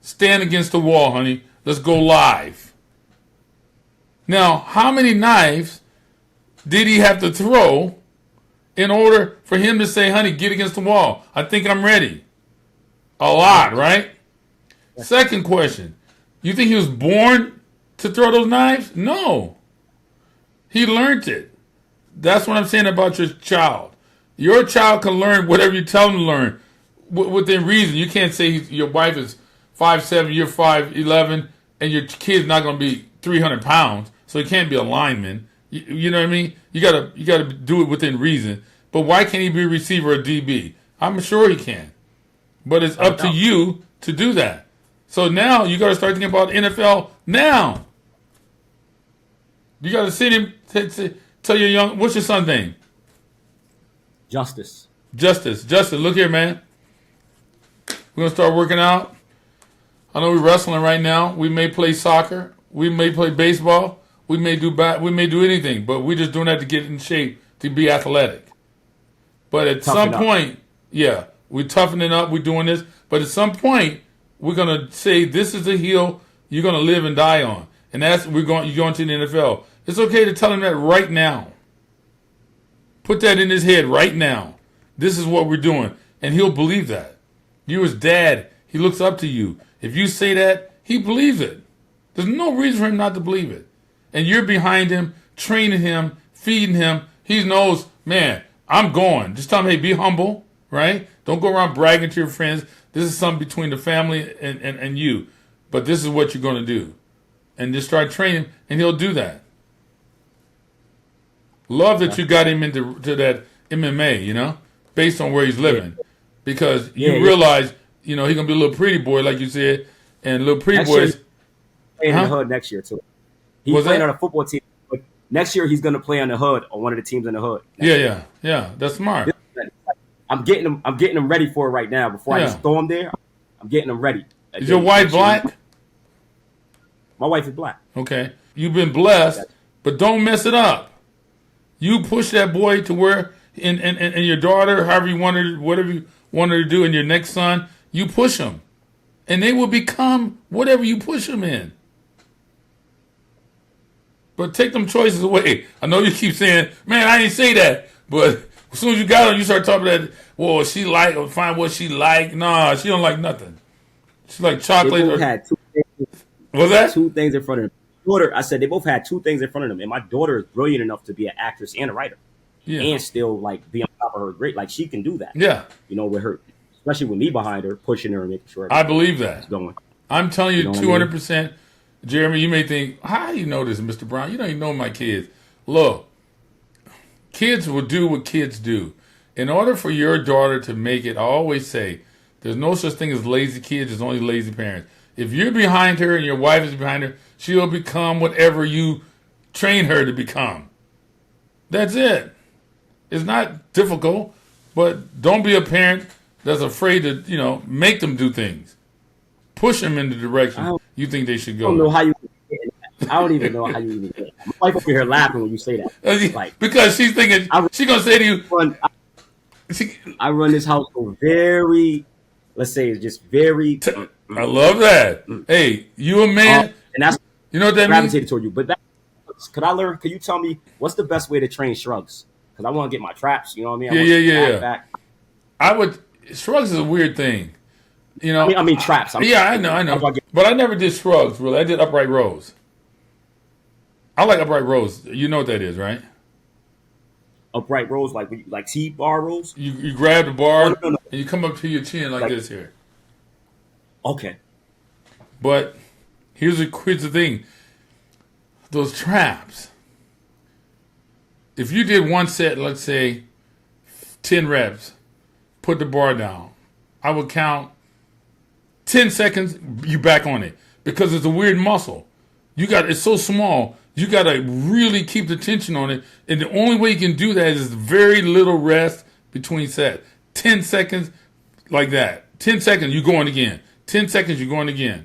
Stand against the wall, honey. Let's go live. Now, how many knives did he have to throw in order for him to say, honey, get against the wall? I think I'm ready. A lot, right? Second question. You think he was born to throw those knives? No. He learned it. That's what I'm saying about your child. Your child can learn whatever you tell him to learn within reason. You can't say your wife is 5'7", you're 5'11", and your kid's not going to be 300 pounds, so he can't be a lineman. You know what I mean? You gotta do it within reason. But why can't he be a receiver or DB? I'm sure he can. But it's up to you to do that. So now you got to start thinking about NFL now. You got to sit him, tell your young, what's your son's name? Justice, look here, man. We're going to start working out. I know we're wrestling right now. We may play soccer. We may play baseball. We may do anything, but we're just doing that to get in shape, to be athletic. But at some point, we're toughening up, we're doing this, but at some point, we're going to say, this is the hill you're going to live and die on. And you're going to the NFL. It's okay to tell him that right now. Put that in his head right now. This is what we're doing. And he'll believe that. You're his dad. He looks up to you. If you say that, he believes it. There's no reason for him not to believe it. And you're behind him, training him, feeding him. He knows, man, I'm going. Just tell him, hey, be humble, right? Don't go around bragging to your friends. This is something between the family and you. But this is what you're going to do. And just start training, and he'll do that. Love that you got him into that MMA, based on where he's living. Because you realize, he's going to be a little pretty boy, like you said, and little pretty boys. Playing in the hood next year, too. He's playing on a football team. But next year, he's going to play on the hood, on one of the teams in the hood. Yeah. That's smart. I'm getting him ready for it right now. Before I just throw him there, I'm getting him ready. Is your wife black? My wife is black. Okay. You've been blessed, but don't mess it up. You push that boy to where, and your daughter, however you want her, whatever you want her to do, and your next son, you push them. And they will become whatever you push them in. But take them choices away. I know you keep saying, man, I didn't say that. But as soon as you got them, you start talking about, well, she like, or find what she like. Nah, she don't like nothing. She like chocolate. They both had two things. What's that? Two things in front of them. Daughter, I said they both had two things in front of them. And my daughter is brilliant enough to be an actress and a writer. Yeah. And still like be on top of her great. Like she can do that. Yeah. You know, with her, especially with me behind her, pushing her and making sure I believe that. Going. I'm telling you, You know what I 200%. Jeremy, you may think, how do you know this, Mr. Brown? You don't even know my kids. Look, kids will do what kids do. In order for your daughter to make it, I always say, there's no such thing as lazy kids. There's only lazy parents. If you're behind her and your wife is behind her, she'll become whatever you train her to become. That's it. It's not difficult, but don't be a parent that's afraid to, make them do things. Push them in the direction you think they should go. I don't know how you. I don't even know how you even get it. My wife over here laughing when you say that. Like, because she's thinking she's gonna say to you. I run this household very, let's say, it's just very. I love that. Hey, you a man, and that's you know what that gravitated means. toward you. But could I learn? Could you tell me what's the best way to train shrugs? Because I want to get my traps. You know what I mean? Yeah. Back. I would. Shrugs is a weird thing. I mean traps. I know. But I never did shrugs, really. I did upright rows. I like upright rows. You know what that is, right? Upright rows, like T-bar rows? You grab the bar no. and you come up to your chin like this here. Okay. But here's the thing. Those traps. If you did one set, let's say 10 reps, put the bar down, I would count 10 seconds, you back on it. Because it's a weird muscle. It's so small, you got to really keep the tension on it. And the only way you can do that is very little rest between sets. 10 seconds, like that. 10 seconds, you're going again. 10 seconds, you're going again.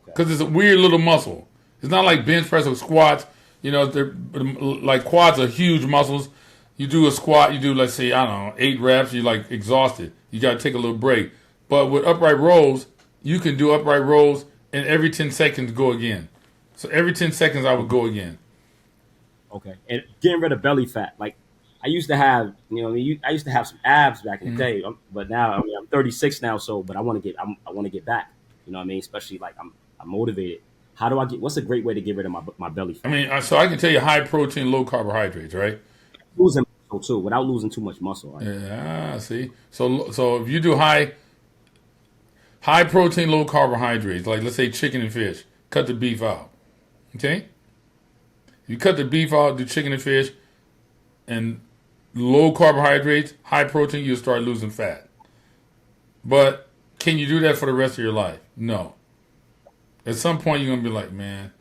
Because it's a weird little muscle. It's not like bench press or squats. They're like quads are huge muscles. You do a squat, you do, let's say, 8 reps, you're like exhausted. You got to take a little break. But with upright rows, you can do upright rows and every 10 seconds go again. So every 10 seconds I would go again. Okay. And getting rid of belly fat. Like I used to have, I used to have some abs back in the day, but now I'm 36 now. So, but I want to get back. You know what I mean? Especially like I'm motivated. How do I what's a great way to get rid of my belly fat? So I can tell you high protein, low carbohydrates, right? Losing muscle too, without losing too much muscle. Right? Yeah, see. So if you do high protein, low carbohydrates, like let's say chicken and fish, cut the beef out. Okay? You cut the beef out, do chicken and fish, and low carbohydrates, high protein, you'll start losing fat. But can you do that for the rest of your life? No. At some point, you're going to be like, man,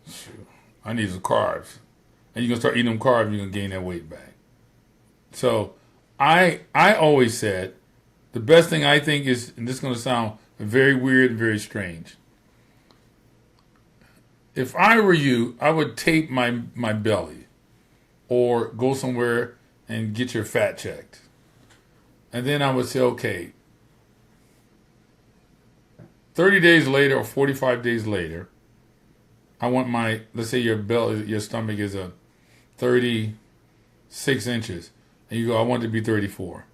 shoot, I need some carbs. And you're going to start eating them carbs, and you're going to gain that weight back. So I always said, the best thing I think is, and this is going to sound very weird and very strange. If I were you, I would tape my belly or go somewhere and get your fat checked. And then I would say, okay, 30 days later or 45 days later, I want let's say your stomach is a 36 inches. And you go, I want it to be 34.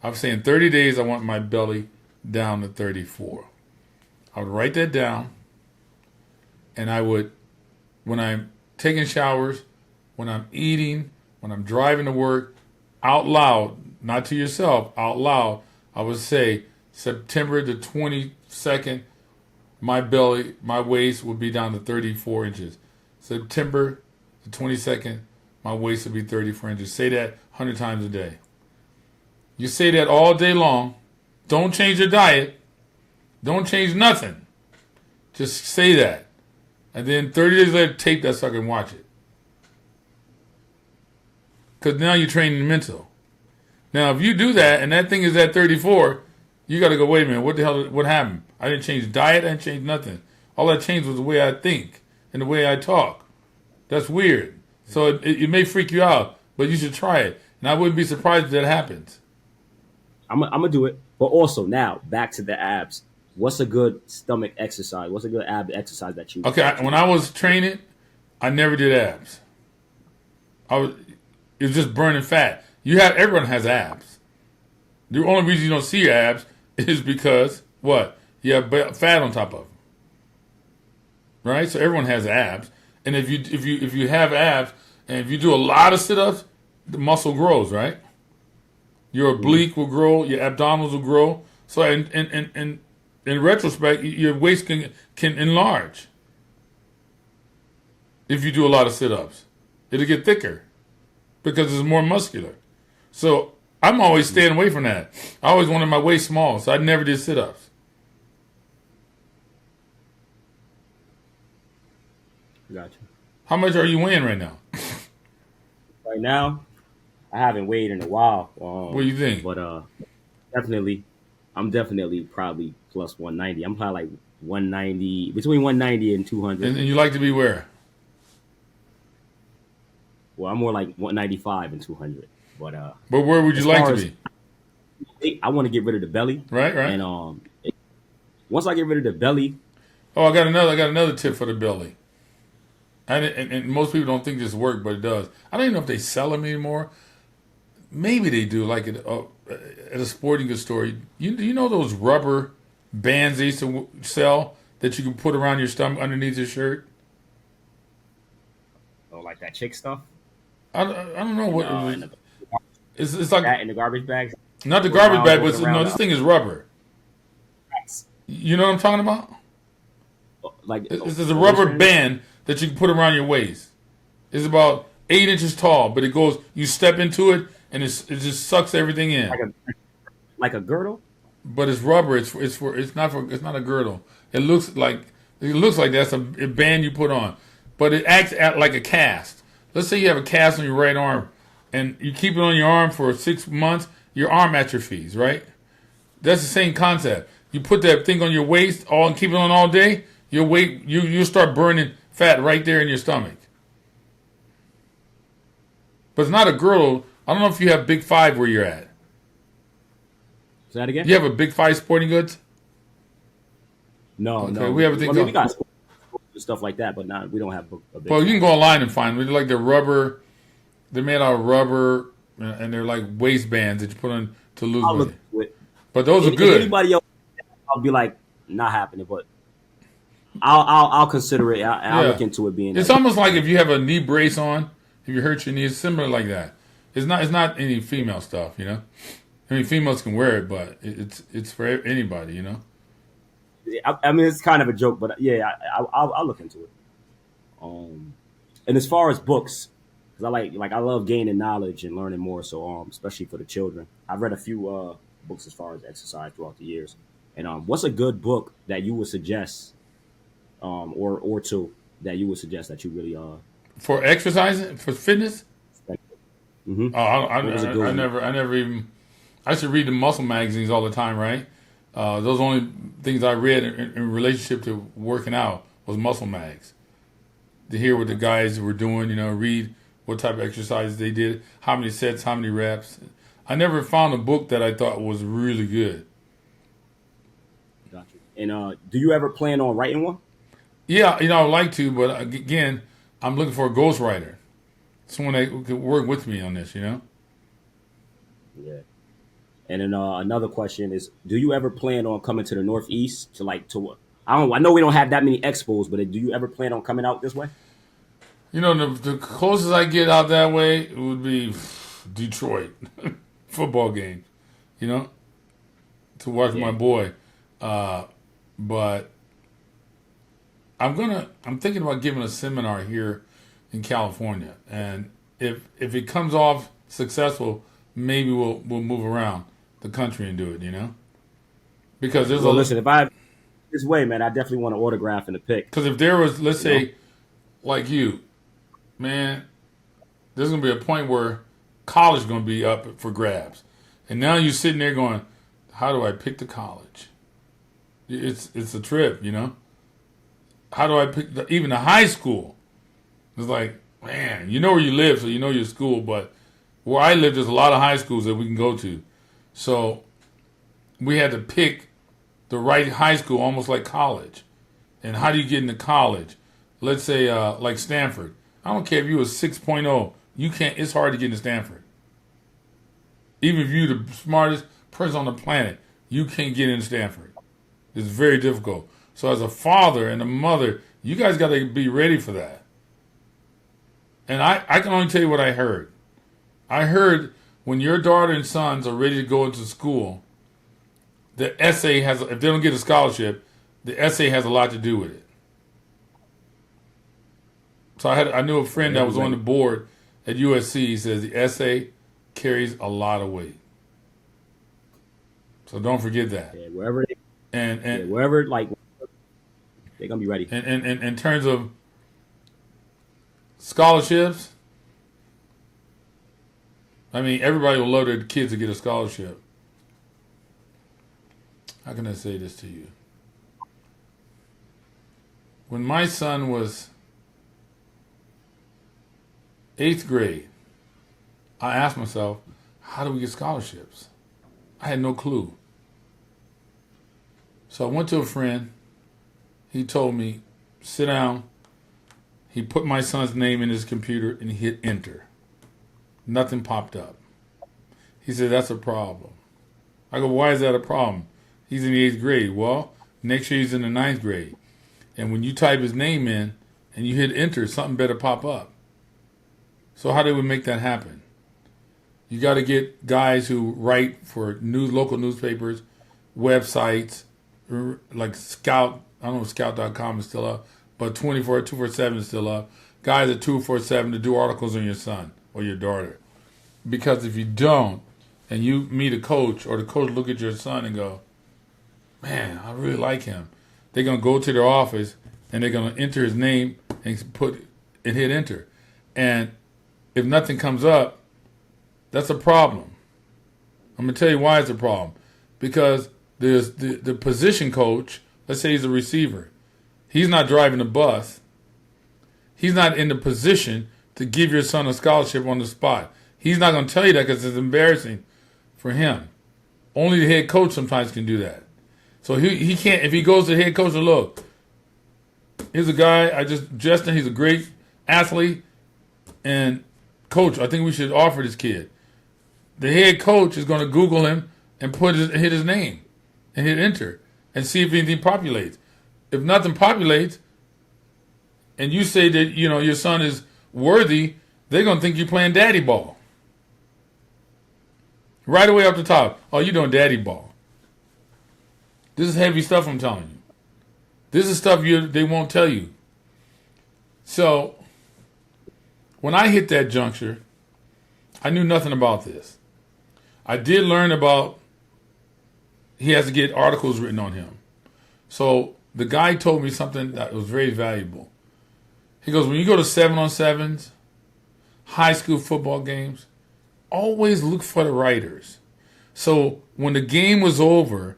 I'm saying 30 days, I want my belly down to 34. I would write that down. And I would, when I'm taking showers, when I'm eating, when I'm driving to work, out loud, not to yourself, out loud, I would say, September the 22nd, my waist will be down to 34 inches. September the 22nd, my waist will be 34 inches. Say that 100 times a day. You say that all day long. Don't change your diet. Don't change nothing. Just say that. And then 30 days later, tape that sucker and watch it. Because now you're training mental. Now, if you do that and that thing is at 34, You got to go, wait a minute, what the hell, what happened? I didn't change diet, I didn't change nothing. All I changed was the way I think and the way I talk. That's weird. So it may freak you out, but you should try it. And I wouldn't be surprised if that happens. I'm gonna do it. But also now back to the abs. What's a good stomach exercise? What's a good ab exercise that you? Okay, when I was training, I never did abs. It was just burning fat. Everyone has abs. The only reason you don't see your abs is because what? You have fat on top of them, right? So everyone has abs, and if you have abs and if you do a lot of sit-ups, the muscle grows, right? Your oblique will grow, your abdominals will grow. So in retrospect, your waist can enlarge if you do a lot of sit-ups. It'll get thicker because it's more muscular. So I'm always staying away from that. I always wanted my waist small, so I never did sit-ups. Gotcha. How much are you weighing right now? Right now, I haven't weighed in a while. What do you think? But I'm definitely probably plus 190. I'm probably like 190, between 190 and 200. And you like to be where? Well, I'm more like 195 and 200. But where would you like to be? I want to get rid of the belly. Right. And once I get rid of the belly. Oh, I got another tip for the belly. And most people don't think this works, but it does. I don't even know if they sell them anymore. Maybe they do, like at a sporting goods store. You know those rubber bands they used to sell that you can put around your stomach underneath your shirt? Oh, like that chick stuff? I don't know what it was. It's like that in the garbage bags. Not the garbage bag, but no, this thing is rubber. You know what I'm talking about? Like it's a rubber band that you can put around your waist. It's about 8 inches tall, but it goes. You step into it, and it just sucks everything in. Like a girdle. But it's rubber. It's not a girdle. It looks like that's a band you put on, but it acts like a cast. Let's say you have a cast on your right arm, and you keep it on your arm for 6 months. Your arm atrophies, right? That's the same concept. You put that thing on your waist and keep it on all day. Your weight, you start burning fat right there in your stomach. But it's not a girdle. I don't know if you have Big Five where you're at. Say that again? You have a Big Five sporting goods? No, okay, no. We have a thing. We got stuff like that, but we don't have a big. Well, you can go online and find them. They're like the rubber. They're made out of rubber, and they're like waistbands that you put on to lose weight. But those are good. Anybody else, I'll be like, not happening, but I'll consider it. I'll look into it being. It's almost like if you have a knee brace on, if you hurt your knee, it's similar like that. It's not any female stuff, you know. I mean, females can wear it, but it's for anybody, you know. I mean, it's kind of a joke, but yeah, I'll look into it. And as far as books, because I love gaining knowledge and learning more. So especially for the children, I've read a few books as far as exercise throughout the years. And what's a good book that you would suggest, or two that you would suggest that you really for exercising, for fitness? Mm-hmm. Oh, I never even. I should read the muscle magazines all the time, right? Those only things I read in relationship to working out was muscle mags. To hear what the guys were doing, you know, read what type of exercises they did, how many sets, how many reps. I never found a book that I thought was really good. Gotcha. And do you ever plan on writing one? Yeah, you know, I would like to, but again, I'm looking for a ghostwriter. Someone that could work with me on this, you know? Yeah. And then another question is, do you ever plan on coming to the Northeast to I know we don't have that many expos, but do you ever plan on coming out this way? You know, the closest I get out that way would be Detroit football games, you know, to watch my boy. But I'm thinking about giving a seminar here in California, and if it comes off successful, maybe we'll move around the country and do it, you know, because there's listen, if I this way, man, I definitely want an autograph and a pic. Because if there was, let's say, like you, man, there's gonna be a point where college is gonna be up for grabs, and now you're sitting there going, how do I pick the college? It's a trip, How do I pick even the high school? It's like, man, you know where you live, so you know your school, but where I live, there's a lot of high schools that we can go to. So we had to pick the right high school, almost like college. And how do you get into college? Let's say like Stanford. I don't care if you were 6.0, you can't. It's hard to get into Stanford. Even if you're the smartest person on the planet, you can't get into Stanford. It's very difficult. So as a father and a mother, you guys got to be ready for that. And I can only tell you what I heard. I heard when your daughter and sons are ready to go into school, the essay has, if they don't get a scholarship, the essay has a lot to do with it. So I knew a friend that was on the board at USC. He says the essay carries a lot of weight. So don't forget that. Yeah, wherever they, and wherever they're gonna be ready. And in terms of scholarships, I mean, everybody will love their kids to get a scholarship. How can I say this to you? When my son was 8th grade, I asked myself, how do we get scholarships? I had no clue. So I went to a friend. He told me, sit down. He put my son's name in his computer and he hit enter. Nothing popped up. He said, that's a problem. I go, why is that a problem? He's in the 8th grade. Well, next year he's in the 9th grade. And when you type his name in and you hit enter, something better pop up. So how do we make that happen? You got to get guys who write for local newspapers, websites, like Scout. I don't know if Scout.com is still up, but 247 is still up. Guys at 247 to do articles on your son or your daughter. Because if you don't, and you meet a coach, or the coach look at your son and go, man, I really like him. They're going to go to their office and they're going to enter his name and hit enter. And if nothing comes up, that's a problem. I'm going to tell you why it's a problem. Because there's the position coach, let's say he's a receiver. He's not driving the bus. He's not in the position to give your son a scholarship on the spot. He's not going to tell you that because it's embarrassing for him. Only the head coach sometimes can do that. So he can't, if he goes to the head coach and look, here's a guy, Justin, he's a great athlete, and coach, I think we should offer this kid. The head coach is going to Google him and hit his name and hit enter and see if anything populates. If nothing populates, and you say that your son is worthy, they're going to think you're playing daddy ball. Right away up the top. Oh, you're doing daddy ball. This is heavy stuff I'm telling you. This is stuff they won't tell you. So, when I hit that juncture, I knew nothing about this. I did learn about he has to get articles written on him. So, the guy told me something that was very valuable. He goes, when you go to 7-on-7s, high school football games, always look for the writers. So, when the game was over,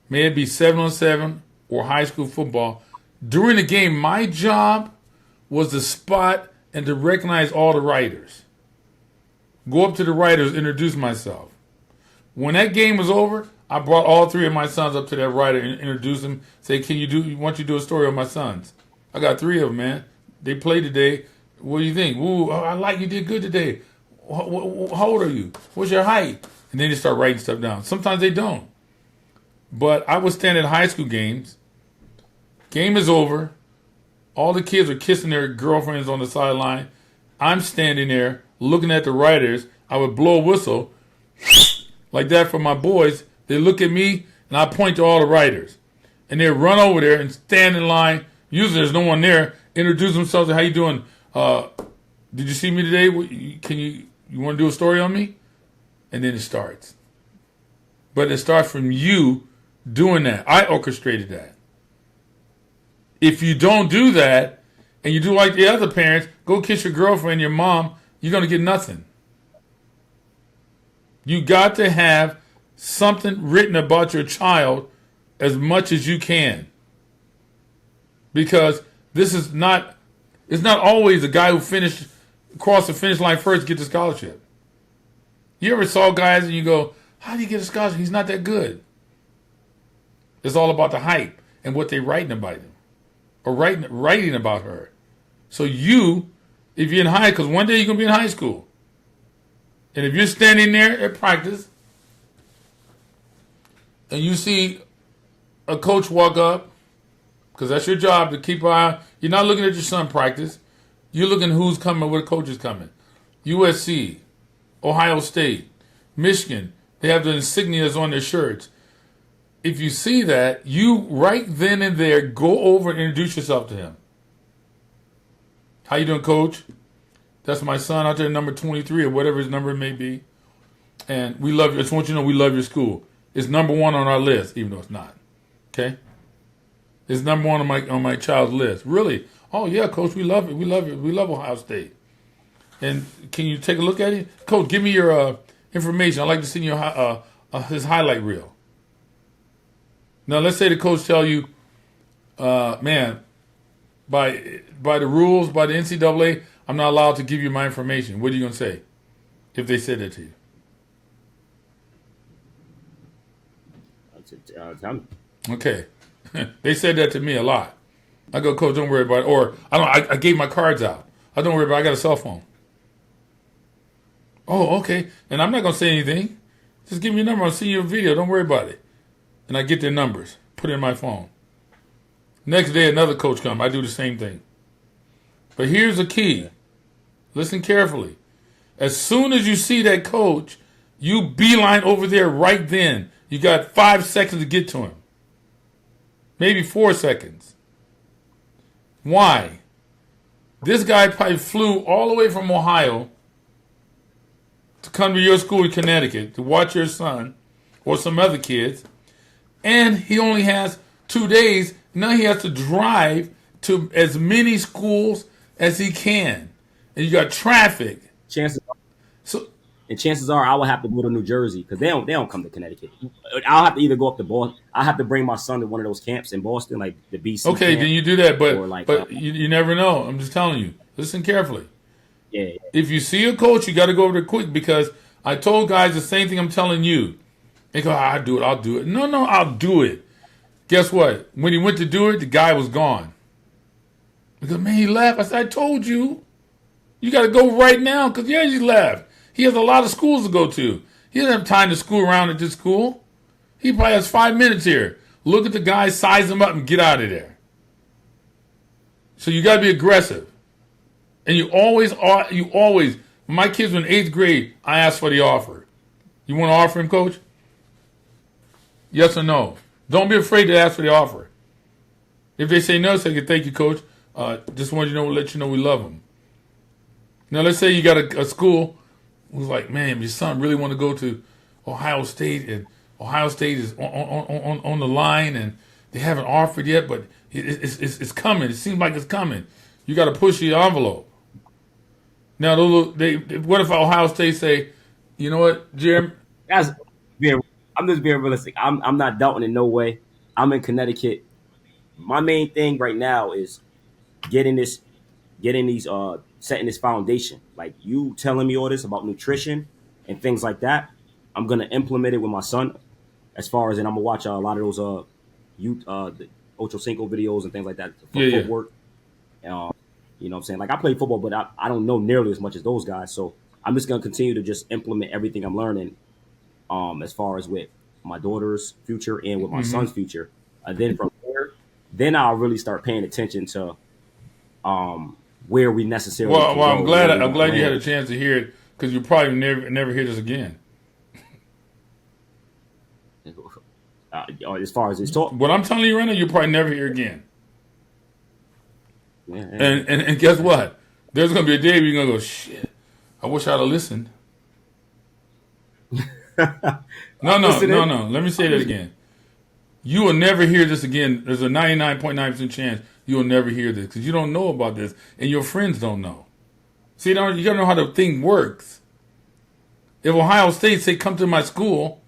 may it be 7-on-7 or high school football, during the game, my job was to spot and to recognize all the writers. Go up to the writers, introduce myself. When that game was over, I brought all 3 of my sons up to that writer and introduced them. Say, why don't you do a story on my sons? I got 3 of them, man. They played today. What do you think? Ooh, I like you did good today. How old are you? What's your height? And then they start writing stuff down. Sometimes they don't. But I would stand at high school games. Game is over. All the kids are kissing their girlfriends on the sideline. I'm standing there looking at the writers. I would blow a whistle like that for my boys. They look at me and I point to all the writers. And they run over there and stand in line. Usually there's no one there. Introduce themselves. How you doing? Did you see me today? You want to do a story on me? And then it starts. But it starts from you doing that. I orchestrated that. If you don't do that, and you do like the other parents, go kiss your girlfriend, your mom, you're going to get nothing. You got to have something written about your child as much as you can. Because this is not, it's not always the guy who crossed the finish line first get the scholarship. You ever saw guys and you go, how do you get a scholarship? He's not that good. It's all about the hype and what they're writing about him or writing about her. So you, if you're in because one day you're going to be in high school. And if you're standing there at practice and you see a coach walk up, because that's your job to keep an eye. You're not looking at your son practice. You're looking at who's coming, where the coach is coming. USC, Ohio State, Michigan, they have the insignias on their shirts. If you see that, you right then and there go over and introduce yourself to him. How you doing, coach? That's my son out there, number 23 or whatever his number may be. And we love you. I just want you to know we love your school. It's number one on our list, even though it's not. Okay? It's number one on my child's list. Really? Oh, yeah, coach, we love it. We love it. We love Ohio State. And can you take a look at it? Coach, give me your information. I'd like to see your his highlight reel. Now, let's say the coach tell you, man, by the rules, by the NCAA, I'm not allowed to give you my information. What are you going to say if they said that to you? Tell me. Okay. They said that to me a lot. I go, coach, don't worry about it. Or I gave my cards out. I don't worry about it. I got a cell phone. Oh, okay. And I'm not going to say anything. Just give me your number. I'll see you a video. Don't worry about it. And I get their numbers. Put it in my phone. Next day, another coach comes. I do the same thing. But here's the key. Listen carefully. As soon as you see that coach, you beeline over there right then. You got 5 seconds to get to him. Maybe 4 seconds. Why? This guy probably flew all the way from Ohio to come to your school in Connecticut to watch your son or some other kids. And he only has 2 days. Now he has to drive to as many schools as he can. And you got traffic. Chances are I will have to go to New Jersey because they don't come to Connecticut. I'll have to either go up to Boston. I have to bring my son to one of those camps in Boston, like the BC. Okay, camp, then you do that, but like, you never know. I'm just telling you. Listen carefully. Yeah. If you see a coach, you got to go over there quick because I told guys the same thing I'm telling you. They go, I'll do it. No, I'll do it. Guess what? When he went to do it, the guy was gone. Because, man, he left. I said, I told you. You got to go right now because, yeah, he left. He has a lot of schools to go to. He doesn't have time to school around at this school. He probably has 5 minutes here. Look at the guy, size him up, and get out of there. So you got to be aggressive. And you always, when my kids were in 8th grade, I asked for the offer. You want to offer him, coach? Yes or no? Don't be afraid to ask for the offer. If they say no, say, thank you, coach. Just wanted to let you know we love him. Now, let's say you got a school who's like, man, your son really want to go to Ohio State, and Ohio State is on the line, and they haven't offered yet, but it's coming. It seems like it's coming. You got to push the envelope. Now, what if Ohio State say, you know what, Jim? I'm just being realistic. I'm not doubting in no way. I'm in Connecticut. My main thing right now is setting this foundation. Like you telling me all this about nutrition and things like that. I'm gonna implement it with my son. As far as, and I'm gonna watch a lot of those the Ocho Cinco videos and things like that for footwork. You know what I'm saying? Like I play football, but I don't know nearly as much as those guys. So I'm just gonna continue to just implement everything I'm learning. As far as with my daughter's future and with my son's future, then from there, I'll really start paying attention to where we necessarily. Well, I'm glad you had a chance to hear it because you probably never hear this again. As far as it's talk, what I'm telling you right now, you'll probably never hear again. Yeah. And guess what? There's gonna be a day where you're gonna go, shit. I wish I'd have listened. No. Let me say that again. You will never hear this again. There's a 99.9% chance you will never hear this because you don't know about this and your friends don't know. See, you got to know how the thing works. If Ohio State say, come to my school,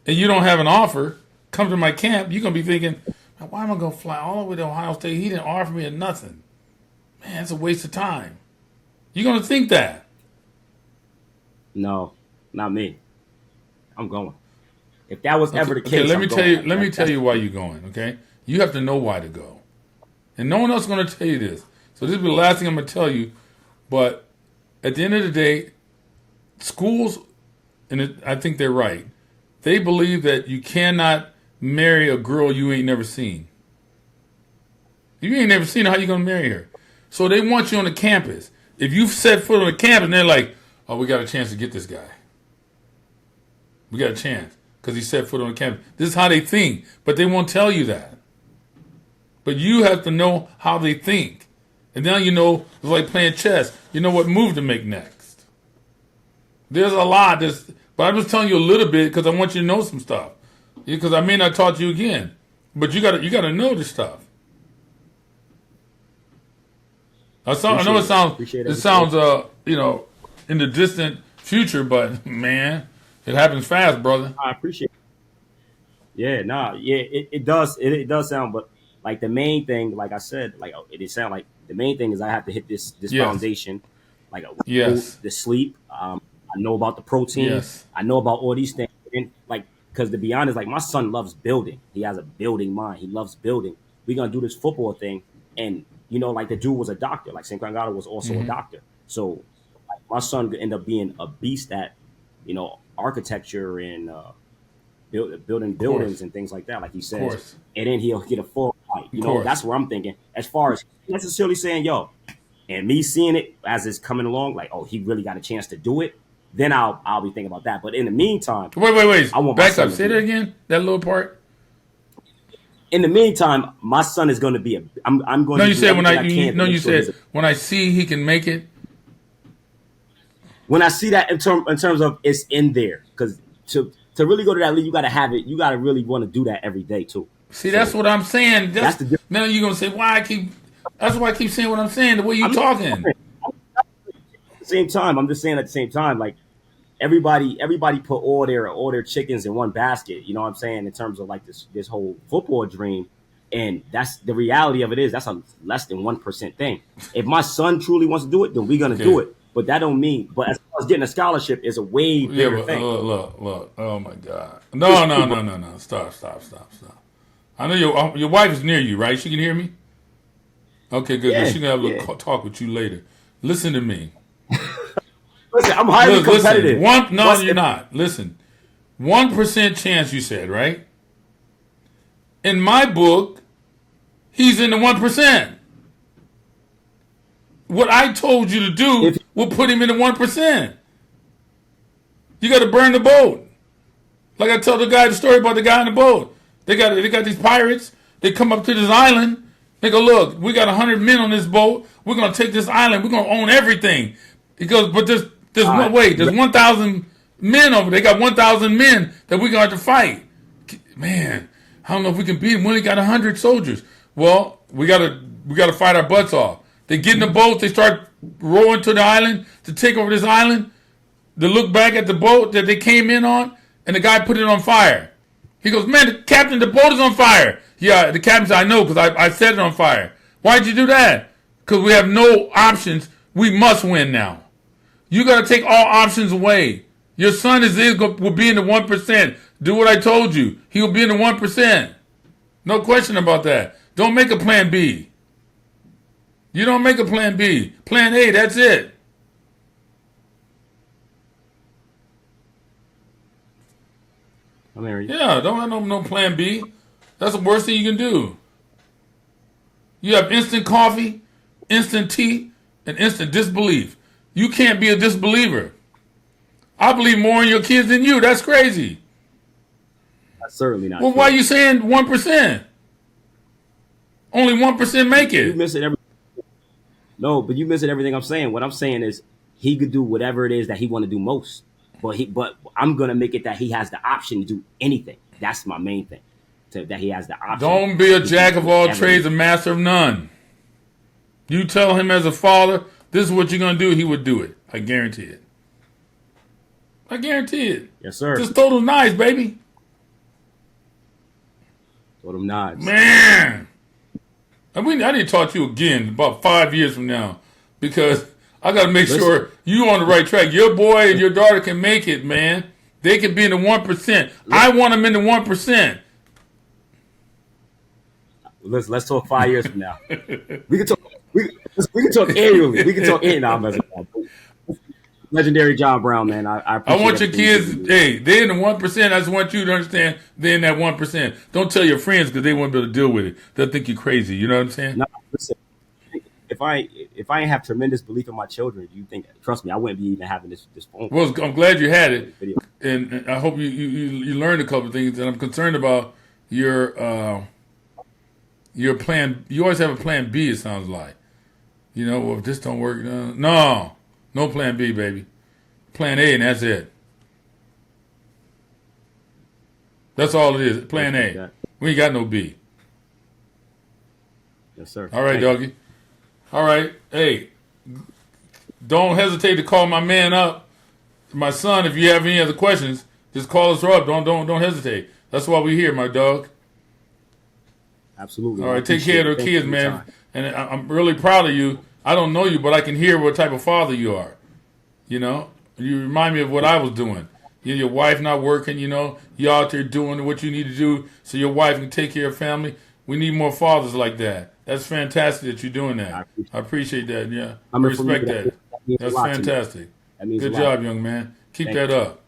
and you don't have an offer, come to my camp, you're going to be thinking, why am I going to fly all the way to Ohio State? He didn't offer me nothing. Man, it's a waste of time. You're going to think that. No, not me. I'm going. If that was ever the case, okay, let me tell you why you're going, okay? You have to know why to go. And no one else is going to tell you this. So this will be the last thing I'm going to tell you. But at the end of the day, schools, and I think they're right, they believe that you cannot marry a girl you ain't never seen. If you ain't never seen her, how you going to marry her? So they want you on the campus. If you've set foot on the campus, and they're like, oh, we got a chance to get this guy. We got a chance because he set foot on the campus. This is how they think, but they won't tell you that. But you have to know how they think. And now you know, it's like playing chess. You know what move to make next. There's a lot. But I'm just telling you a little bit because I want you to know some stuff. Because I may not talk to you again. But you gotta know this stuff. I know it sounds in the distant future, but man, it happens fast, brother. I appreciate it. It does sound, but like the main thing, like I said, like it sound like the main thing is I have to hit this foundation, like the sleep. I know about the protein. Yes. I know about all these things, and like because to be honest, like my son loves building. He has a building mind. He loves building. We're gonna do this football thing, and like the dude was a doctor. Like St. Gangado was also a doctor. So like, my son could end up being a beast at architecture and building buildings and things like that, like he says. And then he'll get a full fight. That's where I'm thinking. As far as necessarily saying, and me seeing it as it's coming along, like, oh, he really got a chance to do it, then I'll be thinking about that. But in the meantime, wait. I want back up. Say that again. That little part. In the meantime, my son is going to be I'm going. No, to you said when you said when I see he can make it. When I see that in terms of it's in there, because to really go to that league, you got to have it. You got to really want to do that every day too. See, that's what I'm saying. That's now you're gonna say that's why I keep saying what I'm saying. The way you talking. At the same time, I'm just saying at the same time, like everybody put all their chickens in one basket. You know what I'm saying? In terms of like this whole football dream, and that's the reality of it is that's a less than 1% thing. If my son truly wants to do it, then we're gonna do it. But that don't mean. But as far as getting a scholarship is a way bigger thing. Look. Oh my God. No. Stop. I know your wife is near you, right? She can hear me. Okay, good. Yeah, she can have a little talk with you later. Listen to me. Listen, I'm highly competitive. You're not. Listen, 1% chance you said, right? In my book, he's in the 1%. What I told you to do will put him in the 1%. You got to burn the boat. Like I told the story about the guy in the boat. They got these pirates. They come up to this island. They go, look, we got 100 men on this boat. We're going to take this island. We're going to own everything. He goes, but there's no way. There's 1,000 men over there. They got 1,000 men that we're going to have to fight. Man, I don't know if we can beat them. We only got 100 soldiers. Well, we got to fight our butts off. They get in the boat. They start rowing to the island to take over this island. They look back at the boat that they came in on, and the guy put it on fire. He goes, man, Captain, the boat is on fire. Yeah, the captain said, I know, because I set it on fire. Why'd you do that? Because we have no options. We must win now. You got to take all options away. Your son will be in the 1%. Do what I told you. He will be in the 1%. No question about that. Don't make a plan B. You don't make a plan B. Plan A, that's it. Yeah, don't have no plan B. That's the worst thing you can do. You have instant coffee, instant tea, and instant disbelief. You can't be a disbeliever. I believe more in your kids than you. That's crazy. That's certainly not. Well, why are you saying 1%? Only 1% make it. You missing everything. No, but you missing everything I'm saying. What I'm saying is he could do whatever it is that he want to do most. But I'm gonna make it that he has the option to do anything. That's my main thing. That he has the option. Don't be a jack of all trades, a master of none. You tell him as a father, this is what you're gonna do, he would do it. I guarantee it. I guarantee it. Yes, sir. Just total nice, baby. Throw them knives. Man, I need to talk to you again about 5 years from now, because I got to make sure you on the right track. Your boy and your daughter can make it, man. They can be in the 1%. I want them in the 1%. Let's talk 5 years from now. We can talk. We can talk annually. We can talk annually. Legendary John Brown, man. I want your kids. Hey, they're in the 1%. I just want you to understand they're in that 1%. Don't tell your friends, because they won't be able to deal with it. They'll think you're crazy. You know what I'm saying? No, listen. If I ain't have tremendous belief in my children, you think? Trust me, I wouldn't be even having this phone. Well, I'm glad you had it, and I hope you learned a couple of things. And I'm concerned about your plan. You always have a plan B. It sounds like, well, if this don't work, no plan B, baby. Plan A, and that's it. That's all it is. Plan A. We ain't got no B. Yes, sir. All right, doggy. All right. Hey, don't hesitate to call my man up, my son. If you have any other questions, just call us up. Don't hesitate. That's why we're here, my dog. Absolutely. All right. Take care of the kids, man. And I'm really proud of you. I don't know you, but I can hear what type of father you are. You remind me of what I was doing. Your wife not working, you out there doing what you need to do so your wife can take care of family. We need more fathers like that. That's fantastic that you're doing that. I appreciate that. Yeah, I respect that. That's fantastic. Good job, young man. Keep that up.